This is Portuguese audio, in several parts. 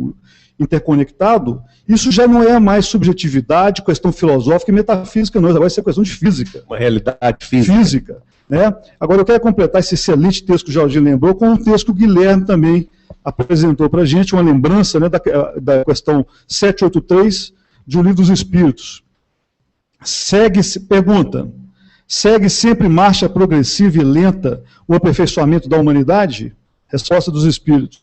físico interconectado, isso já não é mais subjetividade, questão filosófica e metafísica, não, vai ser questão de física. Uma realidade física. Né? Agora, eu quero completar esse excelente texto que o Jorginho lembrou com um texto que o Guilherme também apresentou para a gente, uma lembrança, né, da questão 783 de O Livro dos Espíritos. Pergunta, segue sempre marcha progressiva e lenta o aperfeiçoamento da humanidade? Resposta dos Espíritos.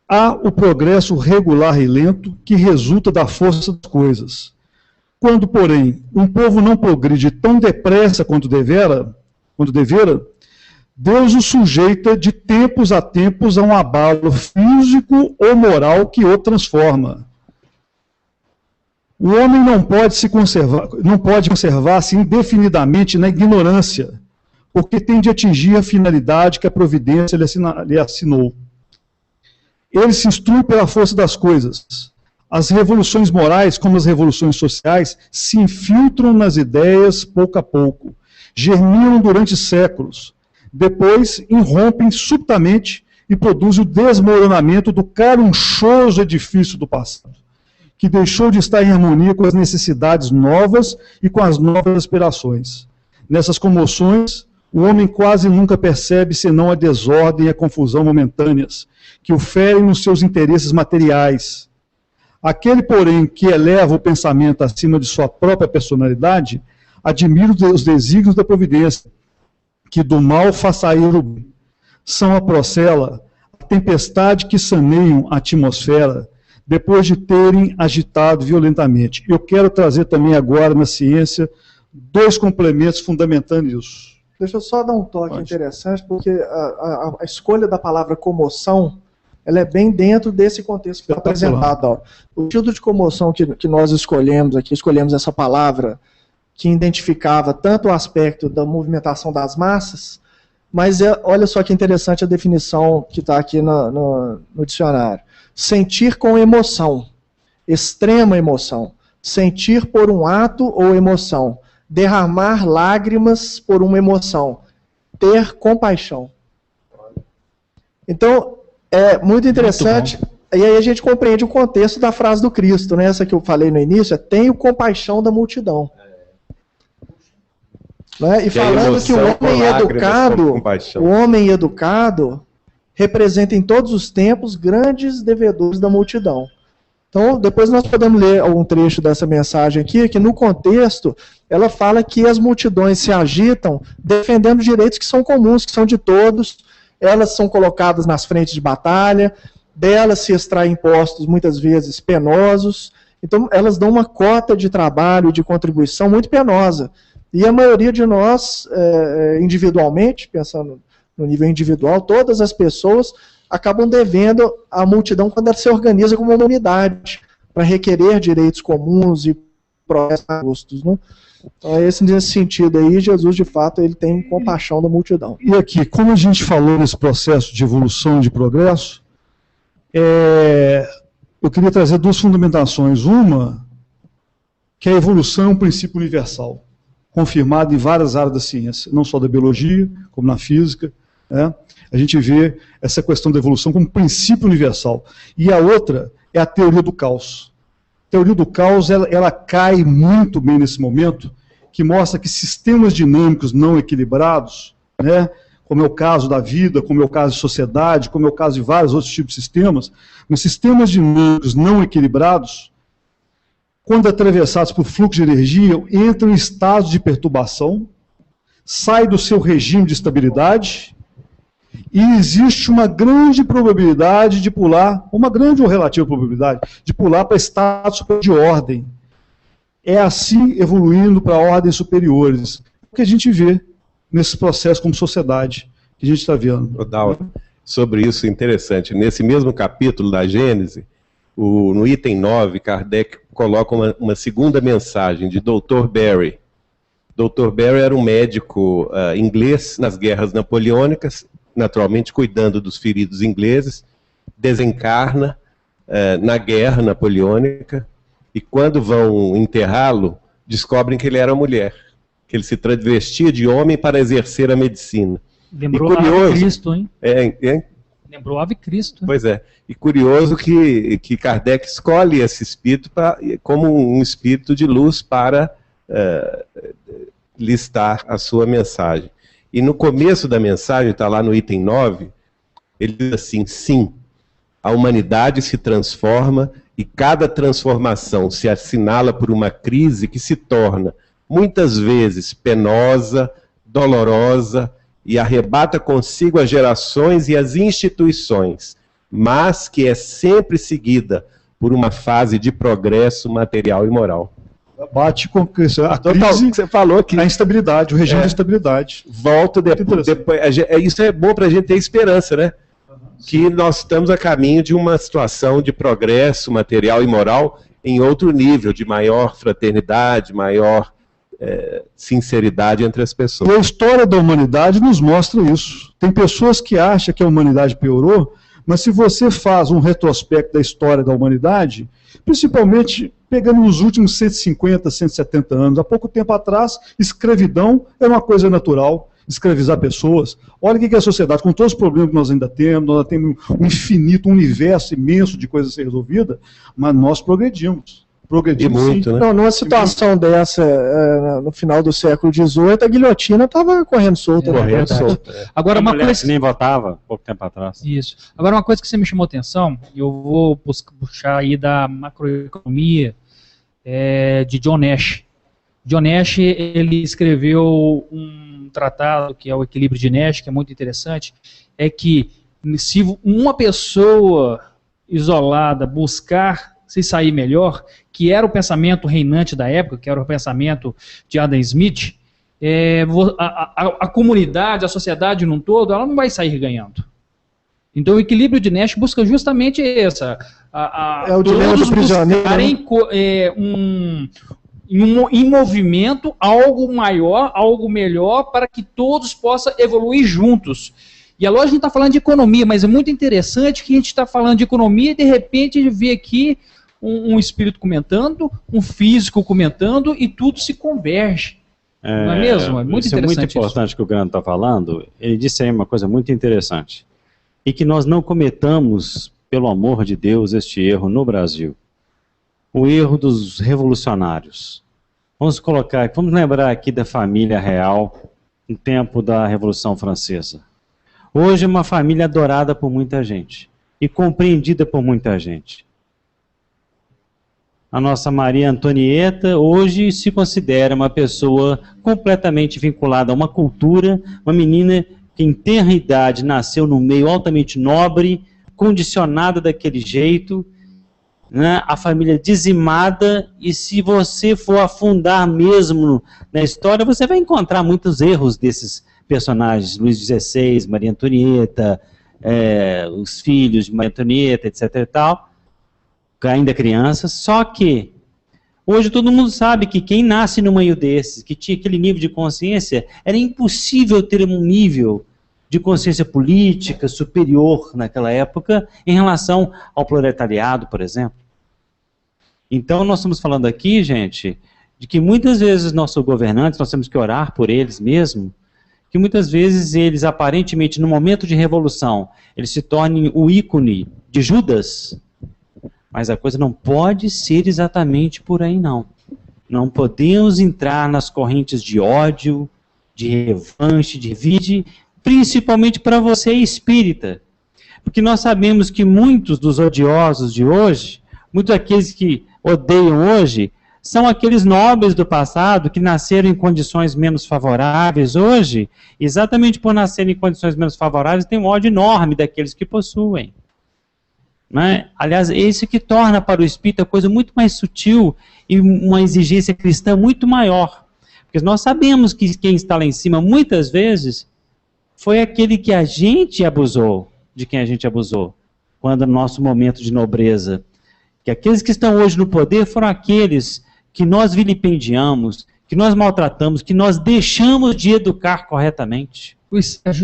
Há o progresso regular e lento que resulta da força das coisas. Quando, porém, um povo não progride tão depressa quanto devera, Deus o sujeita de tempos a tempos a um abalo físico ou moral que o transforma. O homem não pode conservar-se indefinidamente na ignorância, porque tem de atingir a finalidade que a providência lhe assinou. Ele se instrui pela força das coisas. As revoluções morais, como as revoluções sociais, se infiltram nas ideias pouco a pouco, germinam durante séculos, depois irrompem subitamente e produzem o desmoronamento do carunchoso edifício do passado, que deixou de estar em harmonia com as necessidades novas e com as novas aspirações. Nessas comoções, o homem quase nunca percebe senão a desordem e a confusão momentâneas, que o ferem nos seus interesses materiais. Aquele, porém, que eleva o pensamento acima de sua própria personalidade, admira os desígnios da providência, que do mal faz sair o bem. São a procela, a tempestade que saneiam a atmosfera, depois de terem agitado violentamente. Eu quero trazer também agora na ciência 2 complementos fundamentando isso. Deixa eu só dar um toque interessante, porque a escolha da palavra comoção, ela é bem dentro desse contexto que está apresentado. Ó. O tipo de comoção que nós escolhemos aqui, escolhemos essa palavra que identificava tanto o aspecto da movimentação das massas, mas olha só que interessante a definição que está aqui no dicionário. Sentir com emoção, extrema emoção, sentir por um ato ou emoção, derramar lágrimas por uma emoção, ter compaixão. Então, é muito interessante, e aí a gente compreende o contexto da frase do Cristo, né? Essa que eu falei no início, tenho compaixão da multidão. Né? E falando que o homem educado representa em todos os tempos grandes devedores da multidão. Então, depois nós podemos ler algum trecho dessa mensagem aqui, que no contexto, ela fala que as multidões se agitam defendendo direitos que são comuns, que são de todos, elas são colocadas nas frentes de batalha, delas se extraem impostos muitas vezes penosos, então elas dão uma cota de trabalho, de contribuição muito penosa. E a maioria de nós, individualmente, pensando no nível individual, todas as pessoas acabam devendo à multidão quando ela se organiza como uma unidade, para requerer direitos comuns e progressos justos, né? Então, nesse sentido aí, Jesus, de fato, ele tem compaixão da multidão. E aqui, como a gente falou nesse processo de evolução e de progresso, eu queria trazer 2 fundamentações. Uma, que a evolução é um princípio universal, confirmado em várias áreas da ciência, não só da biologia, como na física, né? A gente vê essa questão da evolução como princípio universal. E a outra é a teoria do caos. A teoria do caos, ela cai muito bem nesse momento, que mostra que sistemas dinâmicos não equilibrados, né, como é o caso da vida, como é o caso de sociedade, como é o caso de vários outros tipos de sistemas, mas sistemas dinâmicos não equilibrados, quando atravessados por fluxo de energia, entram em estados de perturbação, saem do seu regime de estabilidade, e existe uma grande probabilidade de pular, uma grande ou relativa probabilidade, de pular para estados de ordem. É assim evoluindo para ordens superiores. O que a gente vê nesse processo como sociedade, que a gente está vendo. Sobre isso, interessante. Nesse mesmo capítulo da Gênese, no item 9, Kardec coloca uma segunda mensagem de Dr. Barry. Dr. Barry era um médico inglês nas guerras napoleônicas, naturalmente cuidando dos feridos ingleses, desencarna na guerra napoleônica, e quando vão enterrá-lo, descobrem que ele era mulher, que ele se travestia de homem para exercer a medicina. Lembrou lá Cristo, hein? Lembrou Ave Cristo. Pois é. E curioso que Kardec escolhe esse espírito como um espírito de luz para listar a sua mensagem. E no começo da mensagem, está lá no item 9, ele diz assim: sim, a humanidade se transforma e cada transformação se assinala por uma crise que se torna, muitas vezes, penosa, dolorosa e arrebata consigo as gerações e as instituições, mas que é sempre seguida por uma fase de progresso material e moral. Bate com a crise que você falou aqui. A instabilidade, o regime da estabilidade. Volta depois. Isso é bom para a gente ter esperança, né? Que nós estamos a caminho de uma situação de progresso material e moral em outro nível, de maior fraternidade, maior sinceridade entre as pessoas. E a história da humanidade nos mostra isso. Tem pessoas que acham que a humanidade piorou, mas se você faz um retrospecto da história da humanidade, principalmente pegando nos últimos 150, 170 anos, há pouco tempo atrás, escravidão era uma coisa natural, escravizar pessoas. Olha o que é a sociedade, com todos os problemas que nós ainda temos, nós temos um infinito, um universo imenso de coisas a ser resolvidas, mas nós progredimos. Progredimos muito, sim. Né? Não, numa situação dessa, no final do século XVIII, a guilhotina estava correndo solta. Correndo solta. Agora, uma coisa que nem votava pouco tempo atrás. Isso. Agora, uma coisa que você me chamou a atenção, eu vou puxar aí da macroeconomia de John Nash. John Nash, ele escreveu um tratado que é o Equilíbrio de Nash, que é muito interessante, é que se uma pessoa isolada buscar se sair melhor, que era o pensamento reinante da época, que era o pensamento de Adam Smith, a comunidade, a sociedade num todo, ela não vai sair ganhando. Então o equilíbrio de Nash busca justamente essa. O dilema do prisioneiro. Em movimento, algo maior, algo melhor, para que todos possam evoluir juntos. E a lógica, a gente está falando de economia, mas é muito interessante que a gente está falando de economia e de repente a gente vê aqui um espírito comentando, um físico comentando e tudo se converge. Não é mesmo? É muito interessante. É muito importante que o Grande está falando. Ele disse aí uma coisa muito interessante. E que nós não cometamos, pelo amor de Deus, este erro no Brasil. O erro dos revolucionários. Vamos lembrar aqui da família real no tempo da Revolução Francesa. Hoje é uma família adorada por muita gente e compreendida por muita gente. A nossa Maria Antonieta hoje se considera uma pessoa completamente vinculada a uma cultura, uma menina que em tenra idade nasceu num meio altamente nobre, condicionada daquele jeito, né? A família dizimada, e se você for afundar mesmo na história, você vai encontrar muitos erros desses personagens, Luís XVI, Maria Antonieta, os filhos de Maria Antonieta, etc. e tal, ainda crianças, só que hoje todo mundo sabe que quem nasce no meio desses, que tinha aquele nível de consciência, era impossível ter um nível de consciência política superior naquela época em relação ao proletariado, por exemplo. Então nós estamos falando aqui, gente, de que muitas vezes nossos governantes, nós temos que orar por eles mesmo, que muitas vezes eles aparentemente no momento de revolução, eles se tornem o ícone de Judas, mas a coisa não pode ser exatamente por aí não. Não podemos entrar nas correntes de ódio, de revanche, de vide, principalmente para você espírita. Porque nós sabemos que muitos dos odiosos de hoje, muitos daqueles que odeiam hoje, são aqueles nobres do passado que nasceram em condições menos favoráveis hoje, exatamente por nascerem em condições menos favoráveis, tem um ódio enorme daqueles que possuem. Né? Aliás, é isso que torna para o espírito a coisa muito mais sutil e uma exigência cristã muito maior. Porque nós sabemos que quem está lá em cima, muitas vezes, foi aquele que a gente abusou, de quem a gente abusou, quando no nosso momento de nobreza. Que aqueles que estão hoje no poder foram aqueles que nós vilipendiamos, que nós maltratamos, que nós deixamos de educar corretamente.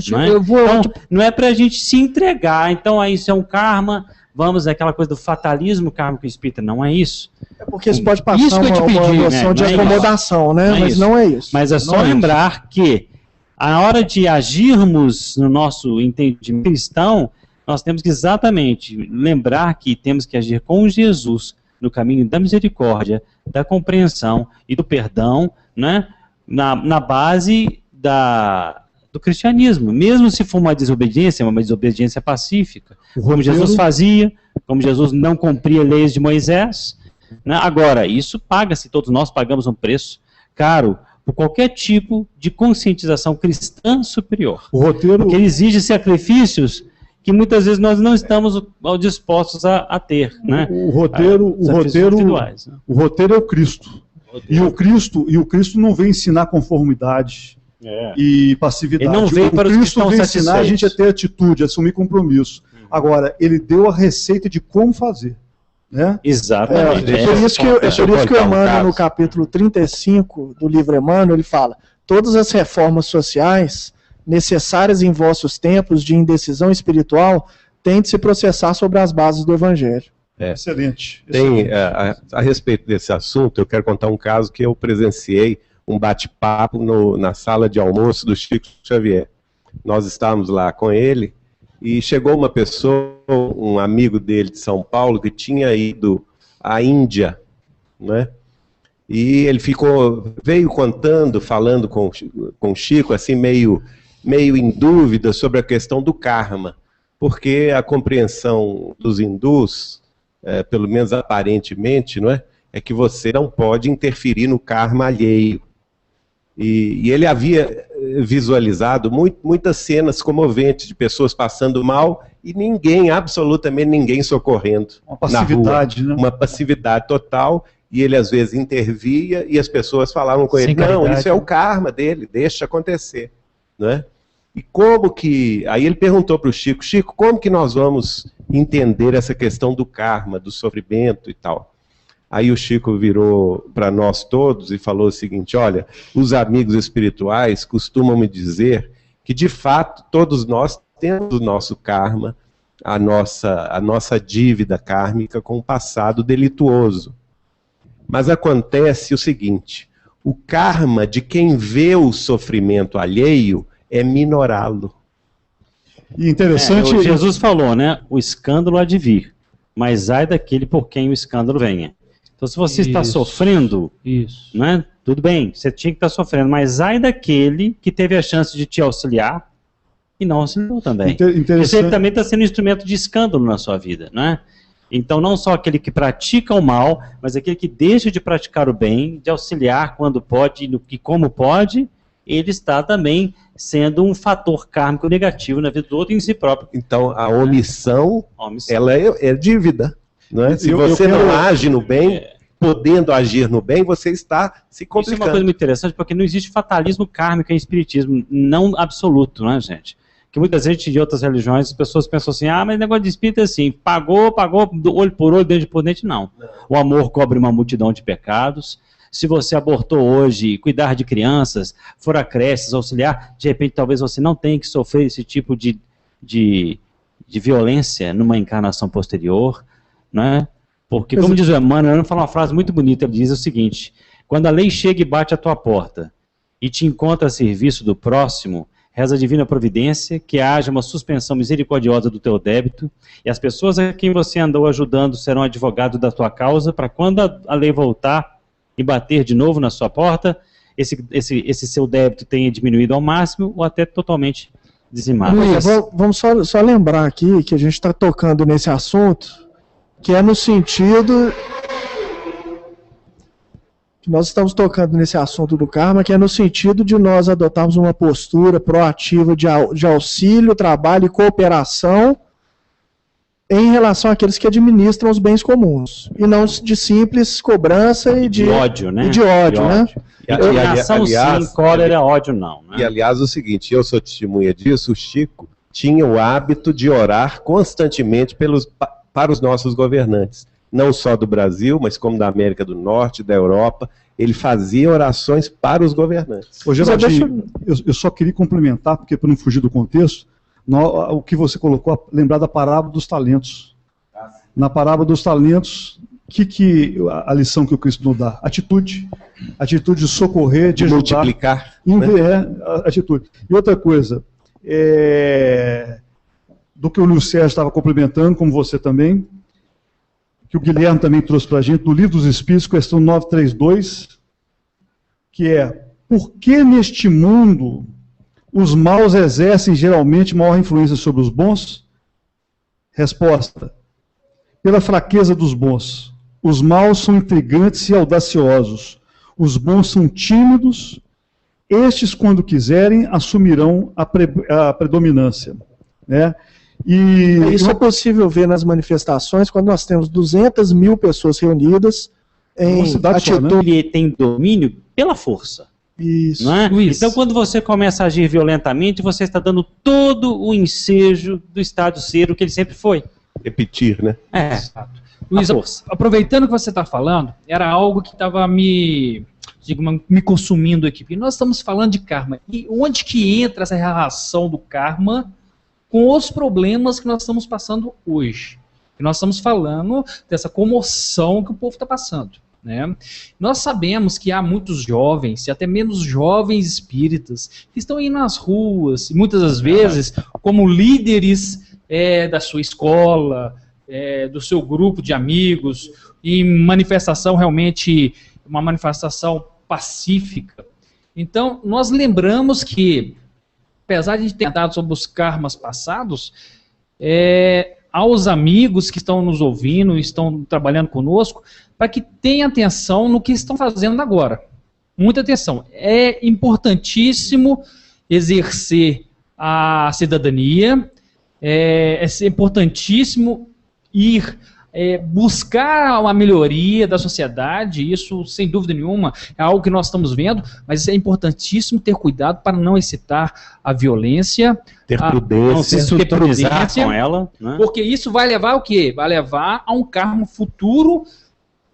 Não é? Então, não é para a gente se entregar, então isso é um karma, vamos, aquela coisa do fatalismo kármico espírita, não é isso. É porque isso pode passar uma noção de acomodação, né? Mas não é isso. Mas é só lembrar que a hora de agirmos no nosso entendimento cristão, nós temos que exatamente lembrar que temos que agir com Jesus no caminho da misericórdia, da compreensão e do perdão, né, na base do cristianismo, mesmo se for uma desobediência pacífica, como Jesus fazia, como Jesus não cumpria leis de Moisés, né? Agora, isso paga-se, todos nós pagamos um preço caro por qualquer tipo de conscientização cristã superior. Porque ele exige sacrifícios que muitas vezes nós não estamos dispostos a ter. Né? O roteiro é o Cristo. E o Cristo não vem ensinar conformidade e passividade. Ele não veio para os que estão vem ensinar a gente a ter atitude, a assumir compromisso. Agora, ele deu a receita de como fazer. Né? Exatamente. É por isso que o Emmanuel, no capítulo 35 do livro Emmanuel, ele fala: todas as reformas sociais necessárias em vossos tempos de indecisão espiritual têm de se processar sobre as bases do Evangelho. Excelente. A respeito desse assunto, eu quero contar um caso que eu presenciei, um bate-papo na sala de almoço do Chico Xavier. Nós estávamos lá com ele e chegou uma pessoa, um amigo dele de São Paulo, que tinha ido à Índia, né? E ele veio contando, falando com o Chico, assim, meio em dúvida sobre a questão do karma, porque a compreensão dos hindus, pelo menos aparentemente, não é? É que você não pode interferir no karma alheio. E ele havia visualizado muitas cenas comoventes de pessoas passando mal e absolutamente ninguém socorrendo. Uma passividade, na rua, né? Uma passividade total, e ele às vezes intervia e as pessoas falavam com ele, não, isso é o karma dele, deixa acontecer. Né? E como que... Aí ele perguntou para o Chico, como que nós vamos entender essa questão do karma, do sofrimento e tal? Aí o Chico virou para nós todos e falou o seguinte: olha, os amigos espirituais costumam me dizer que, de fato, todos nós temos o nosso karma, a nossa dívida kármica com o passado delituoso. Mas acontece o seguinte: o karma de quem vê o sofrimento alheio é minorá-lo. E interessante... Jesus falou, né? O escândalo há de vir, mas ai daquele por quem o escândalo venha. Então, se você está sofrendo, né, tudo bem, você tinha que estar sofrendo, mas ai daquele que teve a chance de te auxiliar e não auxiliou também. Você também está sendo um instrumento de escândalo na sua vida, né? Então, não só aquele que pratica o mal, mas aquele que deixa de praticar o bem, de auxiliar quando pode e como pode, ele está também sendo um fator kármico negativo na vida do outro e em si próprio. Então, a omissão, ela é dívida. Não é? Se você não age no bem, podendo agir no bem, você está se complicando. Isso é uma coisa muito interessante, porque não existe fatalismo kármico em espiritismo, não absoluto, né, gente? Que muitas vezes de outras religiões, as pessoas pensam assim, mas negócio de espírito é assim, pagou, olho por olho, dente por dente, não. O amor cobre uma multidão de pecados. Se você abortou hoje, cuidar de crianças, for a creches, auxiliar, de repente talvez você não tenha que sofrer esse tipo de violência numa encarnação posterior, né? Porque, como diz o Emmanuel, ele fala uma frase muito bonita, ele diz o seguinte: quando a lei chega e bate à tua porta e te encontra a serviço do próximo, reza a divina providência que haja uma suspensão misericordiosa do teu débito, e as pessoas a quem você andou ajudando serão advogados da tua causa, para quando a lei voltar e bater de novo na sua porta, esse seu débito tenha diminuído ao máximo ou até totalmente dizimado. Vamos só lembrar aqui que a gente está tocando nesse assunto, que é no sentido que nós estamos tocando nesse assunto do karma, que é no sentido de nós adotarmos uma postura proativa de auxílio, trabalho e cooperação em relação àqueles que administram os bens comuns, e não de simples cobrança e de ódio, né? E ação sim, cólera, ódio não. Né? E aliás, o seguinte, eu sou testemunha disso, o Chico tinha o hábito de orar constantemente para os nossos governantes, não só do Brasil, mas como da América do Norte, da Europa. Ele fazia orações para os governantes. Ô, Geraldo, eu só queria complementar, porque para não fugir do contexto, o que você colocou, lembrar da parábola dos talentos. Na parábola dos talentos, a lição que o Cristo nos dá? Atitude de socorrer, de ajudar. Multiplicar. Atitude. E outra coisa, do que o Luiz Sérgio estava complementando, como você também, que o Guilherme também trouxe para a gente, do Livro dos Espíritos, questão 932, que é: por que neste mundo os maus exercem geralmente maior influência sobre os bons? Resposta: pela fraqueza dos bons. Os maus são intrigantes e audaciosos. Os bons são tímidos. Estes, quando quiserem, assumirão a predominância. Né? E isso é possível ver nas manifestações, quando nós temos 200 mil pessoas reunidas em atitude. Só, né? Ele tem domínio pela força. Isso. Não é? Isso. Então, quando você começa a agir violentamente, você está dando todo o ensejo do estado ser o que ele sempre foi. Repetir, né? Exato. Luiz, aproveitando o que você está falando, era algo que estava me consumindo aqui. Porque nós estamos falando de karma. E onde que entra essa relação do karma com os problemas que nós estamos passando hoje? E nós estamos falando dessa comoção que o povo está passando. Né? Nós sabemos que há muitos jovens, e até menos jovens espíritas, que estão indo nas ruas, muitas das vezes como líderes da sua escola, do seu grupo de amigos, em manifestação realmente, uma manifestação pacífica. Então, nós lembramos que, apesar de a gente ter dado sobre os karmas passados, aos amigos que estão nos ouvindo, estão trabalhando conosco, para que tenham atenção no que estão fazendo agora. Muita atenção. É importantíssimo exercer a cidadania, é importantíssimo ir buscar uma melhoria da sociedade, isso sem dúvida nenhuma é algo que nós estamos vendo, mas é importantíssimo ter cuidado para não excitar a violência, ter prudência, não se sintonizar com ela, né? Porque isso vai levar ao quê? Vai levar a um karma futuro,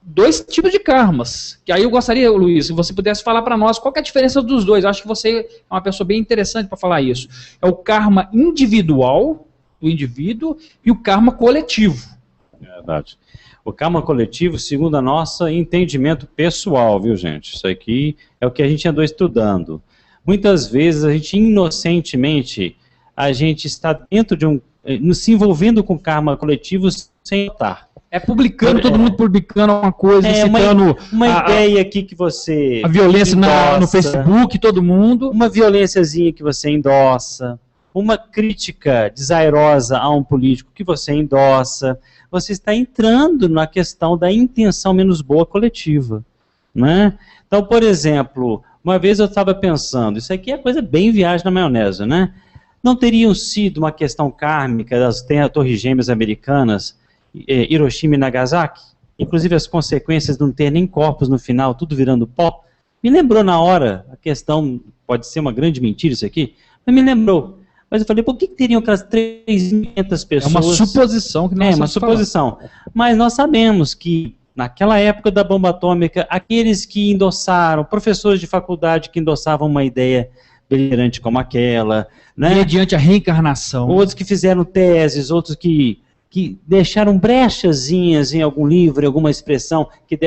dois tipos de karmas, que aí eu gostaria, Luiz, se você pudesse falar para nós qual que é a diferença dos dois. Eu acho que você é uma pessoa bem interessante para falar isso. É o karma individual do indivíduo e o karma coletivo. É verdade. O karma coletivo, segundo a nosso entendimento pessoal, viu, gente? Isso aqui é o que a gente andou estudando. Muitas vezes a gente inocentemente, a gente está dentro de se envolvendo com karma coletivo sem notar. Publicando, todo mundo publicando uma coisa, citando uma ideia aqui que você a violência no Facebook, todo mundo. Uma violênciazinha que você endossa, uma crítica desairosa a um político que você endossa. Você está entrando na questão da intenção menos boa coletiva. Né? Então, por exemplo, uma vez eu estava pensando, isso aqui é coisa bem viagem na maionese, né? Não teriam sido uma questão kármica das torres gêmeas americanas, Hiroshima e Nagasaki? Inclusive as consequências de não ter nem corpos no final, tudo virando pó. Me lembrou na hora, a questão, pode ser uma grande mentira isso aqui, mas me lembrou. Mas eu falei, por que teriam aquelas 3.500 pessoas... É uma suposição que nós estamos uma suposição. Falando. Mas nós sabemos que, naquela época da bomba atômica, aqueles que endossaram, professores de faculdade que endossavam uma ideia brilhante como aquela... Né? Mediante a reencarnação. Outros que fizeram teses, outros que deixaram brechazinhas em algum livro, em alguma expressão, que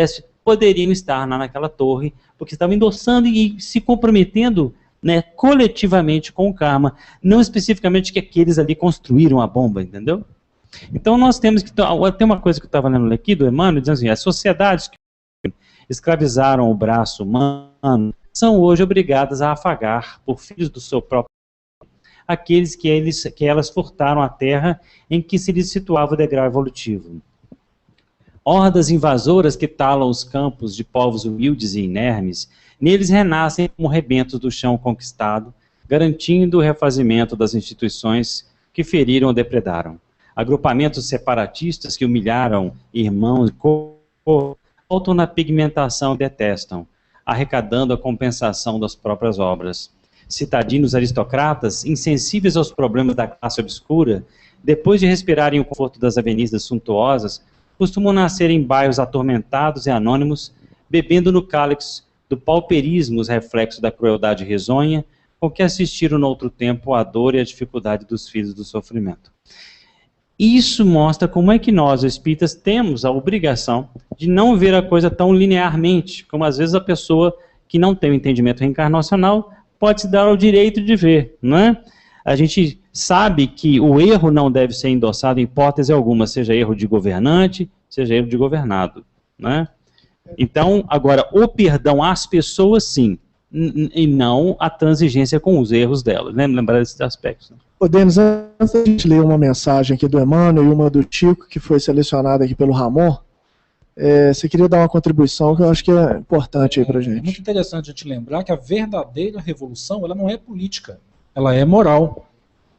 poderiam estar naquela torre, porque estavam endossando e se comprometendo... Né, coletivamente com o karma, não especificamente que aqueles ali construíram a bomba, entendeu? Então nós temos que... Tem uma coisa que eu estava lendo aqui do Emmanuel, dizendo assim, as sociedades que escravizaram o braço humano são hoje obrigadas a afagar, por filhos do seu próprio aqueles que elas furtaram a terra em que se lhes situava o degrau evolutivo. Hordas invasoras que talam os campos de povos humildes e inermes, neles renascem como rebentos do chão conquistado, garantindo o refazimento das instituições que feriram ou depredaram. Agrupamentos separatistas que humilharam irmãos voltam na pigmentação e detestam, arrecadando a compensação das próprias obras. Citadinos aristocratas, insensíveis aos problemas da classe obscura, depois de respirarem o conforto das avenidas suntuosas, costumam nascer em bairros atormentados e anônimos, bebendo no cálice do pauperismo os reflexos da crueldade risonha, com que assistiram no outro tempo a dor e a dificuldade dos filhos do sofrimento. Isso mostra como é que nós, espíritas, temos a obrigação de não ver a coisa tão linearmente, como às vezes a pessoa que não tem o entendimento reencarnacional pode se dar ao direito de ver, não é? a gente sabe que o erro não deve ser endossado em hipótese alguma, seja erro de governante, seja erro de governado, né? Então, agora, o perdão às pessoas, sim, e não a transigência com os erros delas, né? Lembrar desses aspectos. Né? Ô, Denis, antes da gente ler uma mensagem aqui do Emmanuel e uma do Chico, que foi selecionada aqui pelo Ramon, você queria dar uma contribuição que eu acho que é importante aí pra gente. É muito interessante a gente lembrar que a verdadeira revolução, ela não é política, ela é moral.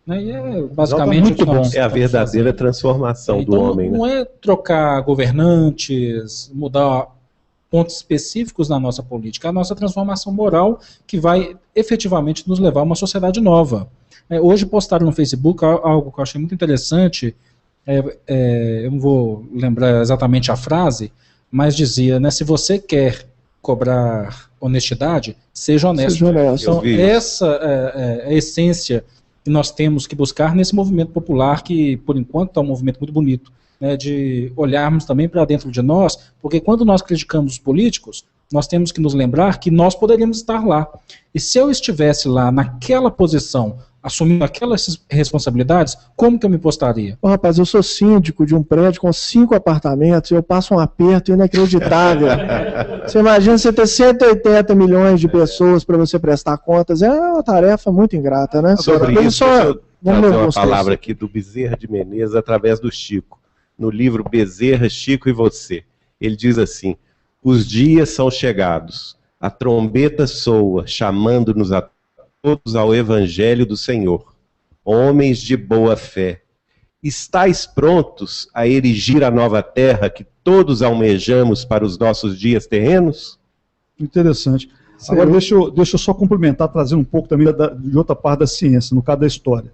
Né? E é basicamente muito bom. É a verdadeira transformação do homem. Não é trocar governantes, mudar pontos específicos na nossa política, é a nossa transformação moral que vai efetivamente nos levar a uma sociedade nova. Hoje postaram no Facebook algo que eu achei muito interessante, eu não vou lembrar exatamente a frase, mas dizia, né, se você quer cobrar honestidade, seja honesto. Seja honesto. Então, essa é a essência que nós temos que buscar nesse movimento popular, que por enquanto é um movimento muito bonito, né, de olharmos também para dentro de nós, porque quando nós criticamos os políticos, nós temos que nos lembrar que nós poderíamos estar lá. E se eu estivesse lá, naquela posição, assumindo aquelas responsabilidades, como que eu me postaria? Ô, rapaz, eu sou síndico de um prédio com 5 apartamentos e eu passo um aperto inacreditável. Você imagina você ter 180 milhões de pessoas para você prestar contas, é uma tarefa muito ingrata, né? Sobre isso, eu trazer uma palavra aqui do Bezerra de Menezes através do Chico. No livro Bezerra, Chico e Você. Ele diz assim: os dias são chegados, a trombeta soa, chamando-nos a todos ao Evangelho do Senhor. Homens de boa fé, estáis prontos a erigir a nova terra que todos almejamos para os nossos dias terrenos? Interessante. Agora, deixa eu só complementar, trazer um pouco também de outra parte da ciência, no caso da história.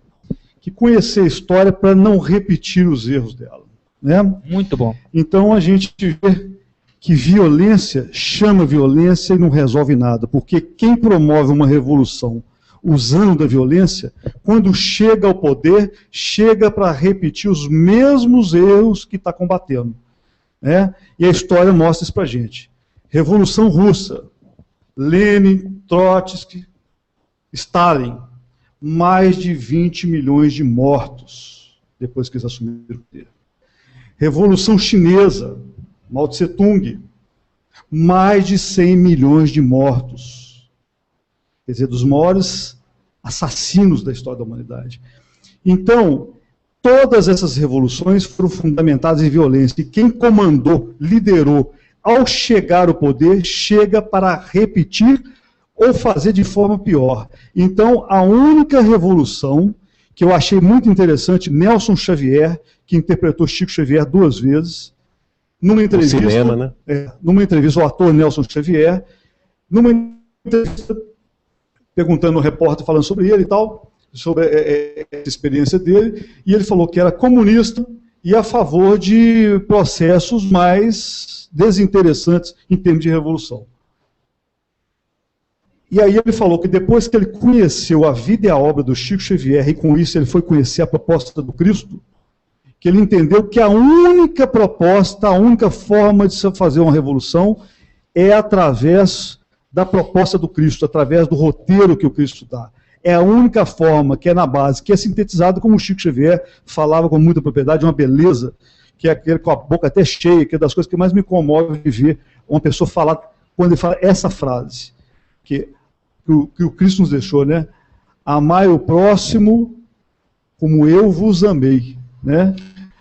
Que conhecer a história para não repetir os erros dela. Né? Muito bom. Então a gente vê que violência chama violência e não resolve nada, porque quem promove uma revolução usando da violência, quando chega ao poder, chega para repetir os mesmos erros que está combatendo. Né? E a história mostra isso para a gente. Revolução Russa, Lenin, Trotsky, Stalin, mais de 20 milhões de mortos depois que eles assumiram o poder. Revolução Chinesa, Mao Tse Tung, mais de 100 milhões de mortos. Quer dizer, dos maiores assassinos da história da humanidade. Então, todas essas revoluções foram fundamentadas em violência. E quem comandou, liderou, ao chegar ao poder, chega para repetir ou fazer de forma pior. Então, a única revolução que eu achei muito interessante, Nelson Xavier, que interpretou Chico Xavier 2 vezes, numa entrevista, no cinema, né? Numa entrevista, o ator Nelson Xavier, numa entrevista, perguntando ao repórter, falando sobre ele e tal, sobre a experiência dele, e ele falou que era comunista e a favor de processos mais desinteressantes em termos de revolução. E aí ele falou que depois que ele conheceu a vida e a obra do Chico Xavier, e com isso ele foi conhecer a proposta do Cristo, que ele entendeu que a única proposta, a única forma de se fazer uma revolução é através da proposta do Cristo, através do roteiro que o Cristo dá. É a única forma que é na base, que é sintetizado como o Chico Xavier falava com muita propriedade, uma beleza, que é aquele com a boca até cheia, que é das coisas que mais me comove de ver uma pessoa falar, quando ele fala essa frase, que o Cristo nos deixou, né? Amai o próximo como eu vos amei, né?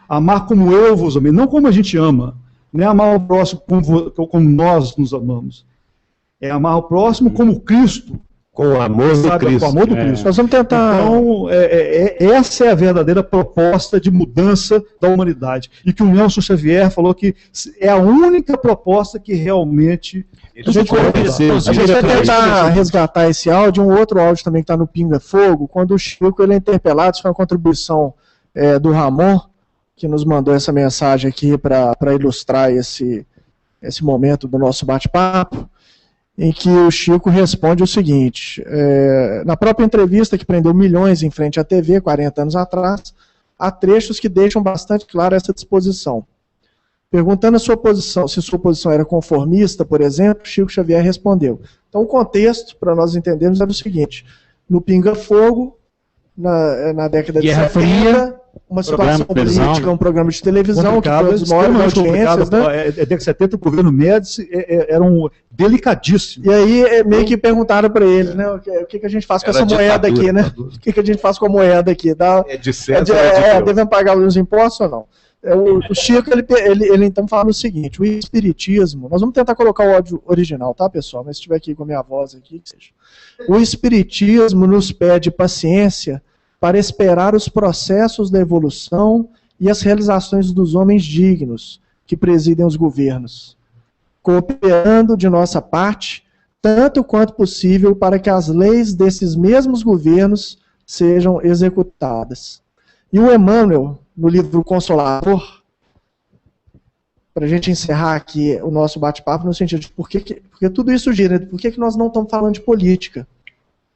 Amar como eu vos amei, não como a gente ama, não é amar o próximo como nós nos amamos, é amar o próximo como Cristo, com o amor do Cristo. Com o amor do Cristo. Nós vamos tentar. Então, essa é a verdadeira proposta de mudança da humanidade. E que o Nelson Xavier falou que é a única proposta que realmente a gente vai tentar resgatar esse áudio, um outro áudio também que está no Pinga Fogo, quando o Chico ele é interpelado, isso foi uma contribuição do Ramon, que nos mandou essa mensagem aqui para ilustrar esse momento do nosso bate-papo, em que o Chico responde o seguinte: na própria entrevista que prendeu milhões em frente à TV, 40 anos atrás, há trechos que deixam bastante clara essa disposição. Perguntando a sua posição, se sua posição era conformista, por exemplo, Chico Xavier respondeu. Então o contexto, para nós entendermos, era o seguinte: no Pinga Fogo, na década de Guerra 70, Fria, uma situação política, um programa de televisão, que foi os maiores audiências, né? Década de 70, o governo Médici era um delicadíssimo. E aí meio que perguntaram para ele, né, o que a gente faz com essa moeda aqui, né? O que a gente faz com a moeda aqui? É de César, devemos pagar os impostos ou não? O Chico, ele então fala o seguinte: o espiritismo, nós vamos tentar colocar o áudio original, tá, pessoal? Mas se estiver aqui com a minha voz aqui, que seja. O espiritismo nos pede paciência para esperar os processos da evolução e as realizações dos homens dignos que presidem os governos, cooperando de nossa parte, tanto quanto possível, para que as leis desses mesmos governos sejam executadas. E o Emmanuel, no livro Consolador, para a gente encerrar aqui o nosso bate-papo, no sentido de porque tudo isso gira, por que nós não estamos falando de política?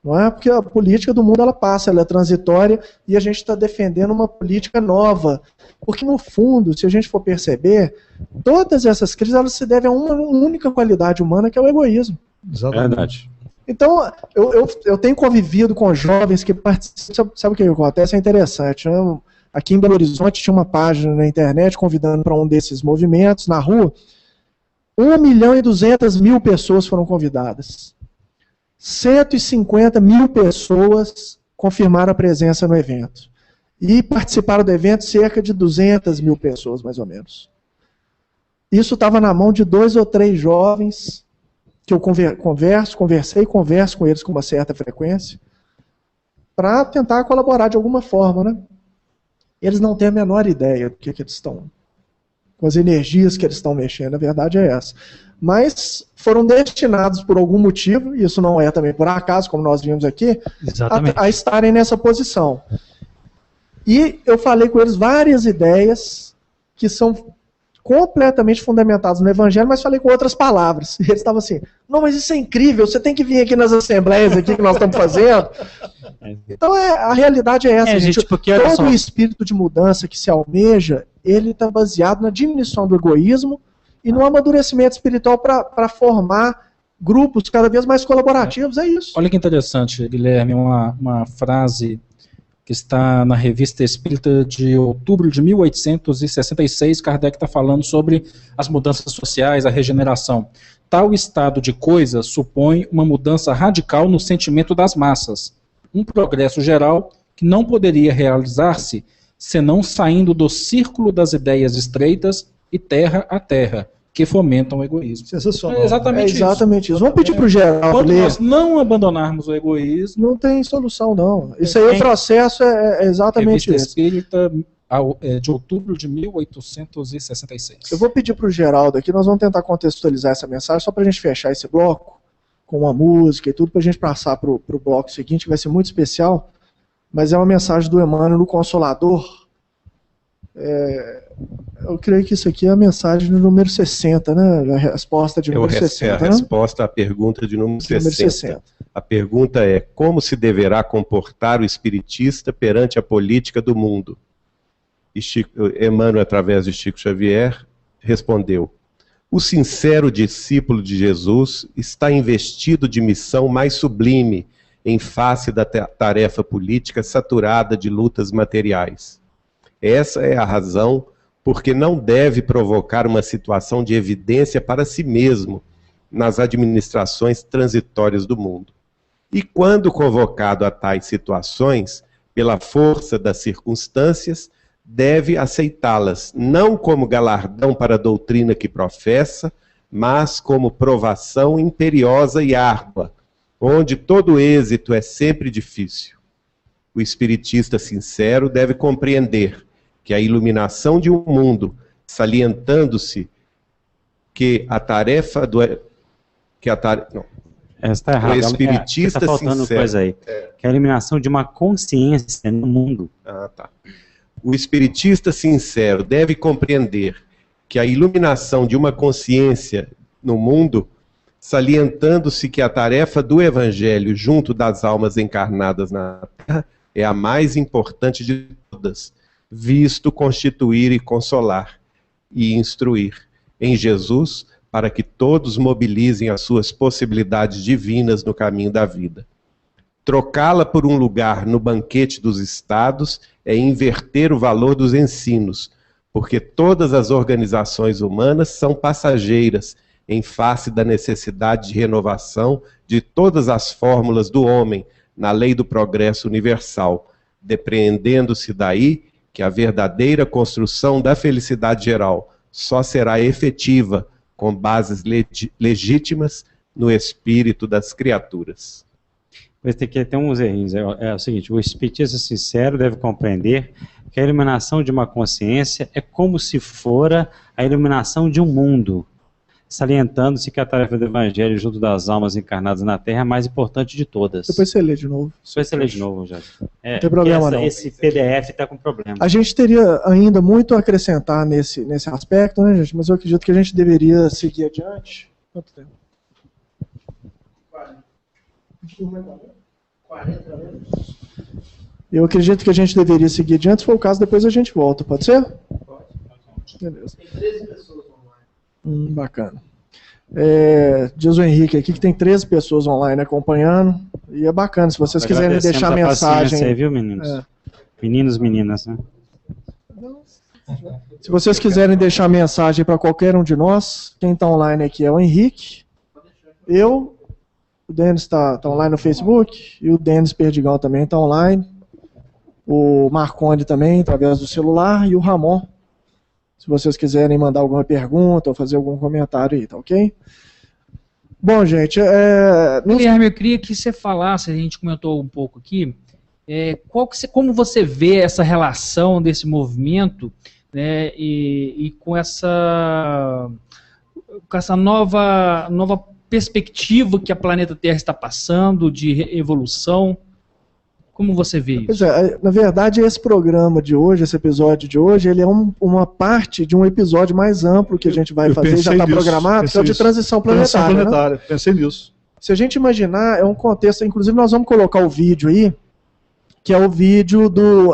Não é? Porque a política do mundo ela passa, ela é transitória, e a gente está defendendo uma política nova. Porque, no fundo, se a gente for perceber, todas essas crises elas se devem a uma única qualidade humana, que é o egoísmo. Exatamente. Verdade. Então, eu tenho convivido com jovens que participam. Sabe o que acontece? É interessante, né? Aqui em Belo Horizonte tinha uma página na internet convidando para um desses movimentos, na rua. 1.200.000 pessoas foram convidadas. 150.000 pessoas confirmaram a presença no evento. E participaram do evento cerca de 200.000 pessoas, mais ou menos. Isso estava na mão de 2 ou 3 jovens que eu converso com eles com uma certa frequência, para tentar colaborar de alguma forma, né? Eles não têm a menor ideia do que eles estão, com as energias que eles estão mexendo, a verdade é essa. Mas foram destinados por algum motivo, e isso não é também por acaso, como nós vimos aqui, a estarem nessa posição. E eu falei com eles várias ideias que são completamente fundamentadas no Evangelho, mas falei com outras palavras. E eles estavam assim, não, mas isso é incrível, você tem que vir aqui nas assembleias aqui que nós estamos fazendo. Então a realidade é essa, gente. Todo o espírito de mudança que se almeja, ele está baseado na diminuição do egoísmo e no amadurecimento espiritual para formar grupos cada vez mais colaborativos, é isso. Olha que interessante, Guilherme, uma frase que está na Revista Espírita de outubro de 1866, Kardec está falando sobre as mudanças sociais, a regeneração. Tal estado de coisas supõe uma mudança radical no sentimento das massas, um progresso geral que não poderia realizar-se senão saindo do círculo das ideias estreitas e terra a terra, que fomentam o egoísmo. Sensacional. É exatamente isso. Vamos pedir para o Geraldo Quando ler. nós não abandonarmos o egoísmo... Não tem solução, não. Isso aí, o processo é exatamente Revista isso. Espírita de outubro de 1866. Eu vou pedir para o Geraldo aqui, nós vamos tentar contextualizar essa mensagem, só para a gente fechar esse bloco, com uma música e tudo, para a gente passar para o bloco seguinte, que vai ser muito especial, mas é uma mensagem do Emmanuel no Consolador. Eu creio que isso aqui é a mensagem do número 60, né? A resposta de número 60. É a resposta à pergunta de número 60. A pergunta é: como se deverá comportar o espiritista perante a política do mundo? E Emmanuel, através de Chico Xavier, respondeu: o sincero discípulo de Jesus está investido de missão mais sublime em face da tarefa política saturada de lutas materiais. Essa é a razão porque não deve provocar uma situação de evidência para si mesmo nas administrações transitórias do mundo. E quando convocado a tais situações, pela força das circunstâncias, deve aceitá-las, não como galardão para a doutrina que professa, mas como provação imperiosa e árdua, onde todo êxito é sempre difícil. O espiritista sincero deve compreender que a iluminação de um mundo, salientando-se que a tarefa do... Está errado. O espiritista está faltando sincero. Coisa aí. Que é a iluminação de uma consciência no mundo. O espiritista sincero deve compreender que a iluminação de uma consciência no mundo, salientando-se que a tarefa do Evangelho junto das almas encarnadas na Terra é a mais importante de todas, visto constituir e consolar e instruir em Jesus, para que todos mobilizem as suas possibilidades divinas no caminho da vida. Trocá-la por um lugar no banquete dos estados é inverter o valor dos ensinos, porque todas as organizações humanas são passageiras em face da necessidade de renovação de todas as fórmulas do homem na lei do progresso universal, depreendendo-se daí que a verdadeira construção da felicidade geral só será efetiva com bases legítimas no espírito das criaturas. Mas tem que ter uns errinhos. É o seguinte, o espiritista sincero deve compreender que a iluminação de uma consciência é como se fora a iluminação de um mundo, salientando-se que a tarefa do Evangelho junto das almas encarnadas na Terra é a mais importante de todas. Depois você lê de novo. Depois você lê de novo, já. Não tem problema não. Esse PDF está com problema. A gente teria ainda muito a acrescentar nesse aspecto, né, gente? Mas eu acredito que a gente deveria seguir adiante. Quanto tempo? 40 minutos. Eu acredito que a gente deveria seguir adiante. Se for o caso, depois a gente volta. Pode ser? Pode. Beleza. Tem 13 pessoas online. Bacana. Diz o Henrique aqui que tem 13 pessoas online acompanhando. E é bacana. Se vocês quiserem deixar mensagem. Aí, viu, meninos? Meninos, meninas, né? Se vocês quiserem deixar mensagem para qualquer um de nós, quem está online aqui é o Henrique. O Denis está online no Facebook, e o Denis Perdigão também está online. O Marconde também, através do celular, e o Ramon. Se vocês quiserem mandar alguma pergunta ou fazer algum comentário aí, tá ok? Bom, gente... Guilherme, eu queria que você falasse, a gente comentou um pouco aqui, como você vê essa relação desse movimento, né, e com essa nova perspectiva que a planeta Terra está passando de evolução. Como você vê isso? Pois na verdade, esse programa de hoje, esse episódio de hoje, ele é uma parte de um episódio mais amplo que a gente vai fazer, já está programado, que é o de transição planetária. Né? Pensei nisso. Se a gente imaginar, é um contexto, inclusive nós vamos colocar o vídeo aí, que é o vídeo do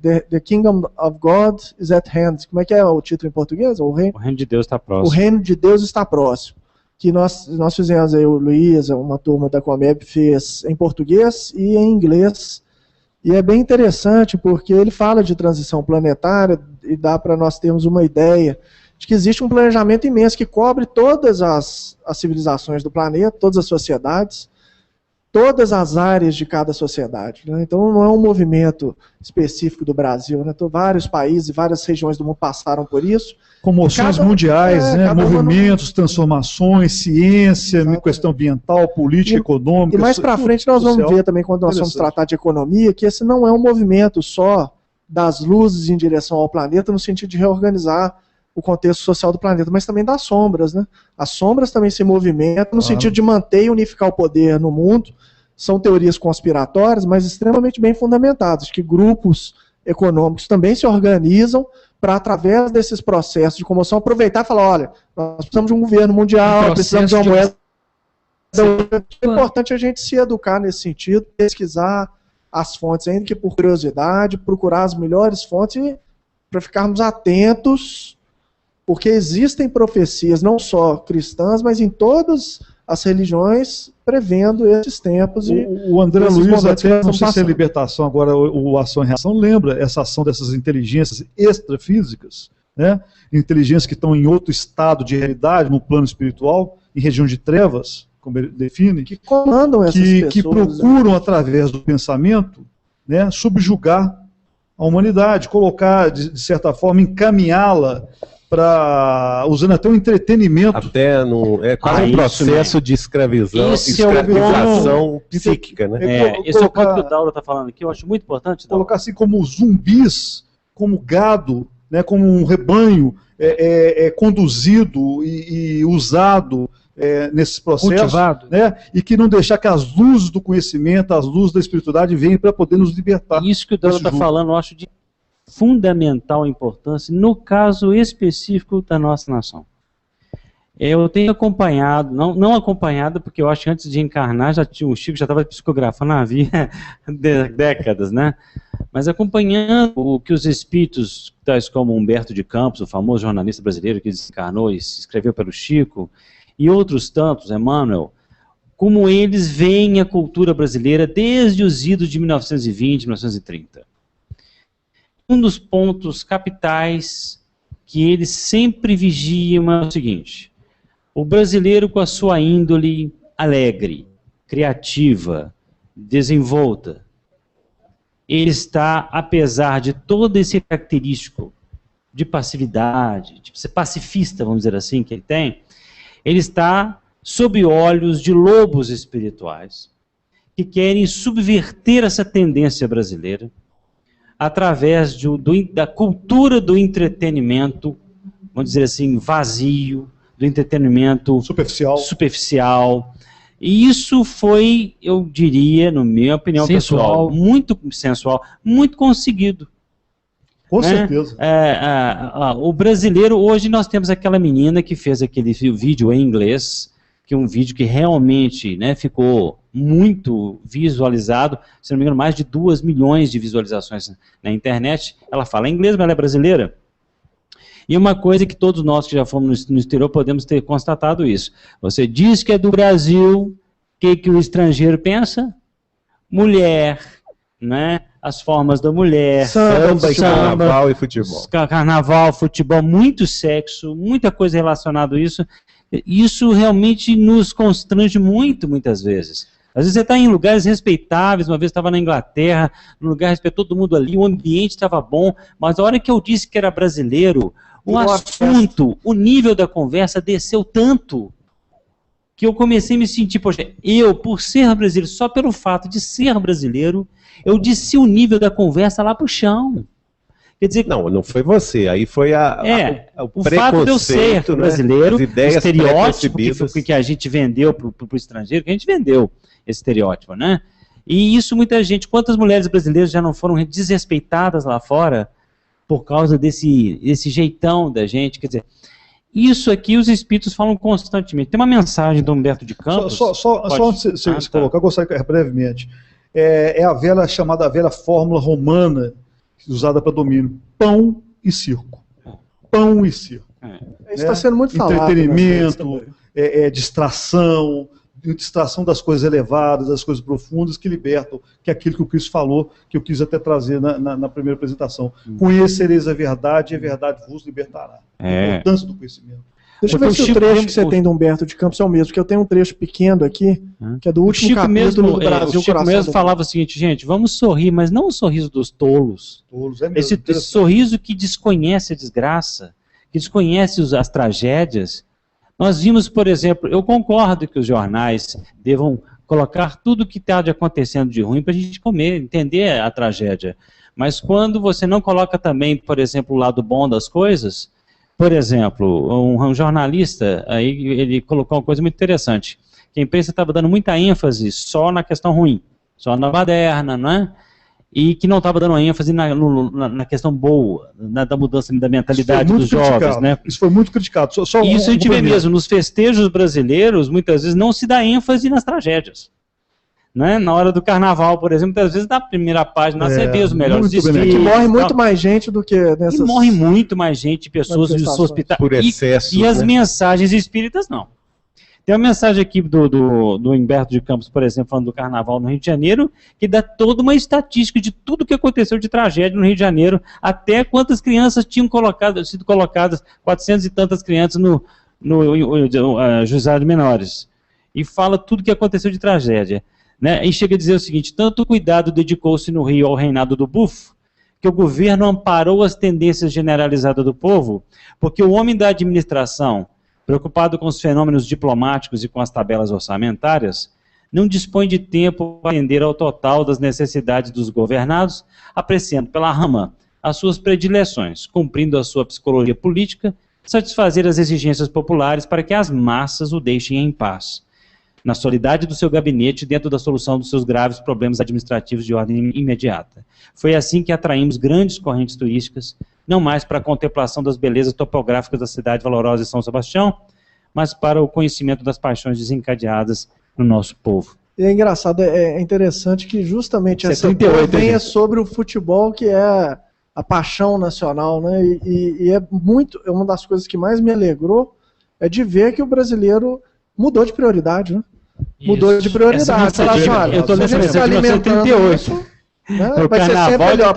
The Kingdom of God is at hand. Como é que é o título em português? O Reino de Deus está próximo. O Reino de Deus está próximo. Que nós fizemos aí, o Luiz, uma turma da Comeb fez em português e em inglês, e é bem interessante porque ele fala de transição planetária e dá para nós termos uma ideia de que existe um planejamento imenso que cobre todas as civilizações do planeta, todas as sociedades, todas as áreas de cada sociedade. Né? Então não é um movimento específico do Brasil, né? Vários países e várias regiões do mundo passaram por isso. Comoções mundiais, né? Movimentos, transformações, ciência, questão ambiental, política, econômica. E mais para frente nós vamos ver também, quando nós vamos tratar de economia, que esse não é um movimento só das luzes em direção ao planeta, no sentido de reorganizar o contexto social do planeta, mas também das sombras. Né? As sombras também se movimentam no sentido de manter e unificar o poder no mundo. São teorias conspiratórias, mas extremamente bem fundamentadas, que grupos econômicos também se organizam para, através desses processos de comoção, aproveitar e falar, olha, nós precisamos de um governo mundial, precisamos de uma moeda. É importante a gente se educar nesse sentido, pesquisar as fontes, ainda que por curiosidade, procurar as melhores fontes para ficarmos atentos, porque existem profecias, não só cristãs, mas em todas as religiões, prevendo esses tempos. O André Luiz, até, não sei se é libertação, agora o ação e reação, lembra essa ação dessas inteligências extrafísicas, né? Inteligências que estão em outro estado de realidade, no plano espiritual, em região de trevas, como ele define, que comandam essas pessoas, que procuram, através do pensamento, né, subjugar a humanidade, colocar, de certa forma, encaminhá-la usando até o entretenimento. Até quase um processo de escravização psíquica, né? Esse é o ponto que o Dauro está falando aqui, eu acho muito importante. Colocar assim como zumbis, como gado, né, como um rebanho conduzido e usado nesses processos, né, e que não deixar que as luzes do conhecimento, as luzes da espiritualidade venham para poder nos libertar. Isso que o Dauro está falando, eu acho de fundamental importância no caso específico da nossa nação. Eu tenho acompanhado, não acompanhado, porque eu acho que antes de encarnar o Chico já estava psicografando a vida décadas, né? Mas acompanhando o que os espíritos, tais como Humberto de Campos, o famoso jornalista brasileiro que desencarnou e se escreveu pelo Chico, e outros tantos, Emmanuel, como eles veem a cultura brasileira desde os idos de 1920, 1930. Um dos pontos capitais que eles sempre vigiam é o seguinte: o brasileiro, com a sua índole alegre, criativa, desenvolta, ele está, apesar de todo esse característico de passividade, de ser pacifista, vamos dizer assim, que ele tem, ele está sob olhos de lobos espirituais que querem subverter essa tendência brasileira através da cultura do entretenimento, vamos dizer assim, vazio, do entretenimento superficial. E isso foi, eu diria, na minha opinião pessoal, muito sensual, muito conseguido. Com certeza. O brasileiro, hoje nós temos aquela menina que fez aquele vídeo em inglês, que é um vídeo que realmente, né, ficou muito visualizado, se não me engano, mais de 2 milhões de visualizações na internet. Ela fala inglês, mas ela é brasileira. E uma coisa que todos nós que já fomos no exterior podemos ter constatado isso. Você diz que é do Brasil, o que o estrangeiro pensa? Mulher, né? As formas da mulher, samba, carnaval e futebol. Carnaval, futebol, muito sexo, muita coisa relacionada a isso. Isso realmente nos constrange muito, muitas vezes. Às vezes você está em lugares respeitáveis, uma vez estava na Inglaterra, num lugar respeitou todo mundo ali, o ambiente estava bom, mas a hora que eu disse que era brasileiro, o assunto, o nível da conversa desceu tanto que eu comecei a me sentir, poxa, eu, por ser brasileiro, só pelo fato de ser brasileiro, eu desci o nível da conversa lá para o chão. Quer dizer, não foi você, aí foi o fato de eu ser brasileiro, né? O estereótipo que a gente vendeu para o estrangeiro, que a gente vendeu esse estereótipo, né? E isso muita gente, quantas mulheres brasileiras já não foram desrespeitadas lá fora por causa desse jeitão da gente, quer dizer, isso aqui os espíritos falam constantemente. Tem uma mensagem do Humberto de Campos... Só antes de você colocar, eu gostaria brevemente, é a velha chamada a velha fórmula romana, usada para domínio: pão e circo. Pão e circo. Isso está sendo muito falado. Entretenimento, distração das coisas elevadas, das coisas profundas que libertam, que é aquilo que o Cristo falou, que eu quis até trazer na primeira apresentação. Conhecereis a verdade e a verdade vos libertará. A importância do conhecimento. Deixa eu ver se o trecho que você tem do Humberto de Campos é o mesmo, porque eu tenho um trecho pequeno aqui, que é do último capítulo do Brasil. O Chico mesmo falava o seguinte: gente, vamos sorrir, mas não o sorriso dos tolos. Esse sorriso que desconhece a desgraça, que desconhece as tragédias. Nós vimos, por exemplo, eu concordo que os jornais devam colocar tudo que está acontecendo de ruim para a gente comer, entender a tragédia. Mas quando você não coloca também, por exemplo, o lado bom das coisas... Por exemplo, um jornalista, aí ele colocou uma coisa muito interessante, que a imprensa estava dando muita ênfase só na questão ruim, só na baderna, né? E que não estava dando ênfase na questão boa, da mudança da mentalidade dos jovens, né? Isso foi muito criticado. E isso a gente vê mesmo, nos festejos brasileiros, muitas vezes não se dá ênfase nas tragédias. Né? Na hora do carnaval, por exemplo, às vezes na primeira página você vê os melhores desfiles. Que morre muito mais gente do que nessas... E morre muito mais gente, pessoas nos hospitais. Por excesso. E as mensagens espíritas, não. Tem uma mensagem aqui do Humberto de Campos, por exemplo, falando do carnaval no Rio de Janeiro, que dá toda uma estatística de tudo que aconteceu de tragédia no Rio de Janeiro, até quantas crianças tinham sido colocadas, 400 e tantas crianças no juizado de menores. E fala tudo que aconteceu de tragédia. Né? E chega a dizer o seguinte: tanto cuidado dedicou-se no Rio ao reinado do bufo, que o governo amparou as tendências generalizadas do povo, porque o homem da administração, preocupado com os fenômenos diplomáticos e com as tabelas orçamentárias, não dispõe de tempo para atender ao total das necessidades dos governados, apreciando pela rama as suas predileções, cumprindo a sua psicologia política, satisfazer as exigências populares para que as massas o deixem em paz, na solidade do seu gabinete, dentro da solução dos seus graves problemas administrativos de ordem imediata. Foi assim que atraímos grandes correntes turísticas, não mais para a contemplação das belezas topográficas da cidade valorosa de São Sebastião, mas para o conhecimento das paixões desencadeadas no nosso povo. E é engraçado, é interessante que justamente essa venha sobre o futebol, que é a paixão nacional, né? E é uma das coisas que mais me alegrou é de ver que o brasileiro mudou de prioridade, né? mudou de prioridade. Eu estou nessa de 1938. Vai ser sempre melhor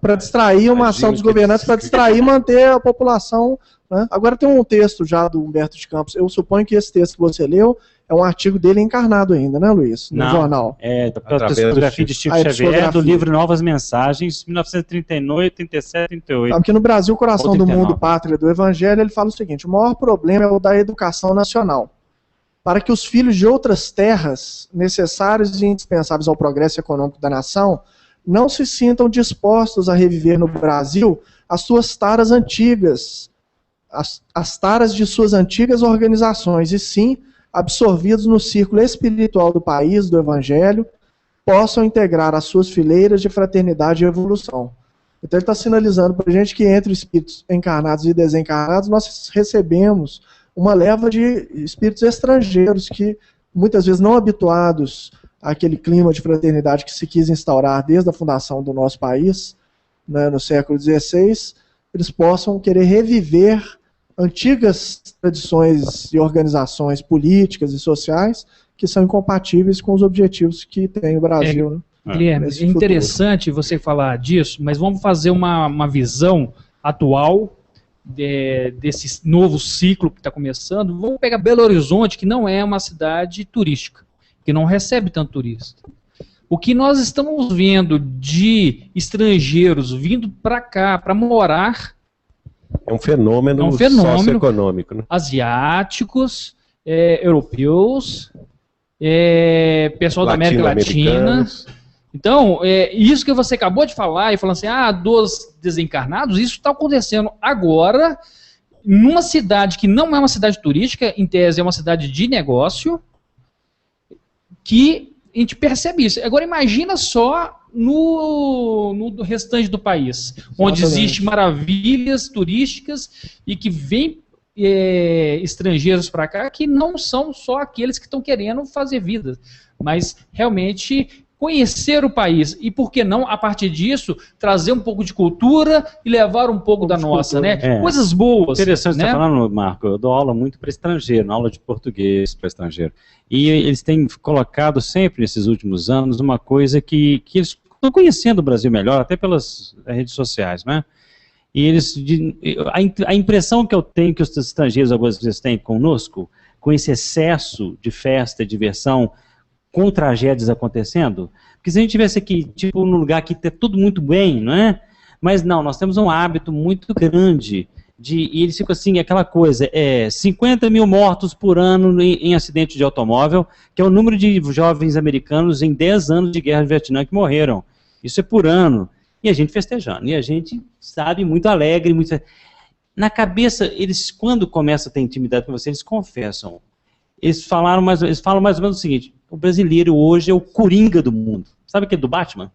para distrair uma ação dos governantes, para distrair e manter a população. Né? Agora tem um texto já do Humberto de Campos. Eu suponho que esse texto que você leu é um artigo dele encarnado ainda, né, Luiz? No jornal. É, da psicografia de Chico Xavier, do livro Novas Mensagens, 1939, 37, 38. Porque no Brasil, o Coração do Mundo, Pátria do Evangelho, ele fala o seguinte: o maior problema é o da educação nacional. Para que os filhos de outras terras, necessários e indispensáveis ao progresso econômico da nação, não se sintam dispostos a reviver no Brasil as suas taras antigas, as taras de suas antigas organizações, e sim, absorvidos no círculo espiritual do país, do Evangelho, possam integrar as suas fileiras de fraternidade e evolução. Então ele está sinalizando para a gente que entre espíritos encarnados e desencarnados, nós recebemos uma leva de espíritos estrangeiros que, muitas vezes não habituados àquele clima de fraternidade que se quis instaurar desde a fundação do nosso país, né, no século XVI, eles possam querer reviver antigas tradições e organizações políticas e sociais que são incompatíveis com os objetivos que tem o Brasil. Guilherme, é interessante você falar disso, mas vamos fazer uma visão atual desse novo ciclo que está começando. Vamos pegar Belo Horizonte, que não é uma cidade turística, que não recebe tanto turista. O que nós estamos vendo de estrangeiros vindo para cá para morar é um fenômeno socioeconômico, né? Asiáticos, europeus, pessoal da América Latina. Então, isso que você acabou de falar, e falando assim, dos desencarnados, isso está acontecendo agora, numa cidade que não é uma cidade turística, em tese é uma cidade de negócio, que a gente percebe isso. Agora, imagina só no restante do país, onde existem maravilhas turísticas e que vêm estrangeiros para cá, que não são só aqueles que estão querendo fazer vida, mas realmente conhecer o país, e por que não, a partir disso, trazer um pouco de cultura e levar um pouco da nossa, né? Coisas boas. Interessante, né? Você está falando, Marco, eu dou aula muito para estrangeiro, aula de português para estrangeiro, e eles têm colocado sempre, nesses últimos anos, uma coisa que eles estão conhecendo o Brasil melhor, até pelas redes sociais, né? E eles, a impressão que eu tenho que os estrangeiros, algumas vezes, têm conosco, com esse excesso de festa e diversão, com tragédias acontecendo, porque se a gente tivesse aqui, tipo, num lugar que está tudo muito bem, não é? Mas não, nós temos um hábito muito grande e eles ficam assim, aquela coisa, 50 mil mortos por ano em acidente de automóvel, que é o número de jovens americanos em 10 anos de guerra do Vietnã que morreram. Isso é por ano. E a gente festejando, e a gente sabe, muito alegre, muito... Na cabeça, eles, quando começam a ter intimidade com você, eles confessam. Eles falam mais ou menos o seguinte: o brasileiro hoje é o coringa do mundo. Sabe aquele do Batman?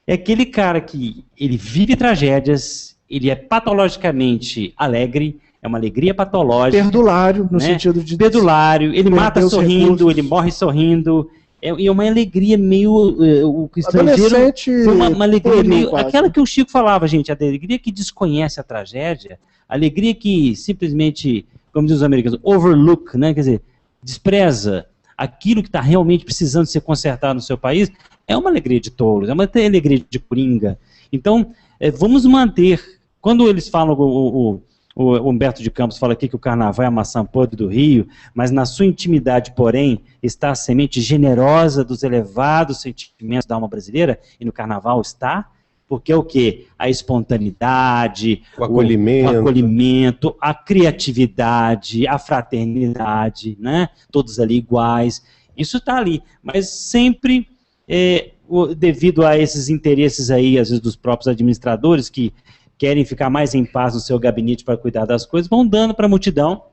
É aquele cara que ele vive tragédias, ele é patologicamente alegre, é uma alegria patológica. Perdulário, no sentido de... Perdulário, ele mata sorrindo, ele morre sorrindo, é uma alegria meio... o estrangeiro, uma alegria meio... Quase. Aquela que o Chico falava, gente, a alegria que desconhece a tragédia, a alegria que simplesmente, como dizem os americanos, overlook, né? Quer dizer, despreza aquilo que está realmente precisando ser consertado no seu país, é uma alegria de touros, é uma alegria de coringa. Então, vamos manter, quando eles falam, o Humberto de Campos fala aqui que o carnaval é a maçã podre do Rio, mas na sua intimidade, porém, está a semente generosa dos elevados sentimentos da alma brasileira, e no carnaval está, porque é o quê? A espontaneidade, o acolhimento, a criatividade, a fraternidade, né? Todos ali iguais, isso está ali, mas sempre devido a esses interesses aí, às vezes dos próprios administradores, que querem ficar mais em paz no seu gabinete para cuidar das coisas, vão dando para a multidão,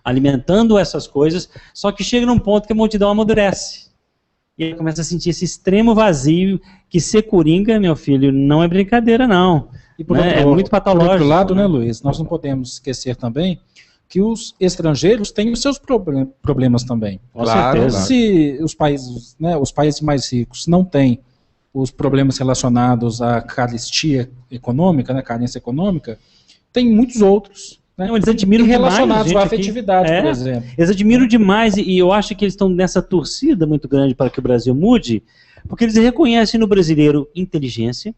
alimentando essas coisas, só que chega num ponto que a multidão amadurece. E ele começa a sentir esse extremo vazio, que ser coringa, meu filho, não é brincadeira, não. E por é muito patológico. Por outro lado, né, Luiz, nós não podemos esquecer também que os estrangeiros têm os seus problemas também. Com certeza. Se os países, né, os países mais ricos não têm os problemas relacionados à carestia econômica, né, carência econômica, tem muitos outros Né? Não, eles admiram relacionados demais, à afetividade, por exemplo. Eles admiram demais e eu acho que eles estão nessa torcida muito grande para que o Brasil mude, porque eles reconhecem no brasileiro inteligência,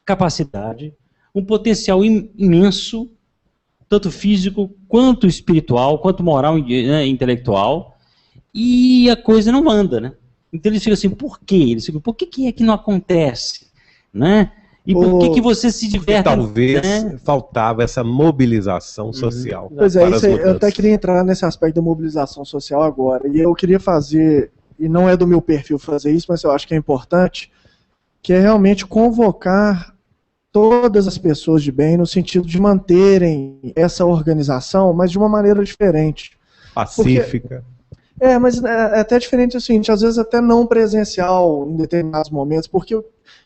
capacidade, um potencial imenso, tanto físico, quanto espiritual, quanto moral e intelectual, e a coisa não anda, né? Então eles ficam assim, por quê? Eles ficam, por que é que não acontece? Né? E por que você se diverte? Talvez faltava essa mobilização social. Pois é, eu até queria entrar nesse aspecto da mobilização social agora. E eu queria fazer, e não é do meu perfil fazer isso, mas eu acho que é importante, que é realmente convocar todas as pessoas de bem no sentido de manterem essa organização, mas de uma maneira diferente. Pacífica. Mas é até diferente o seguinte, às vezes até não presencial em determinados momentos, porque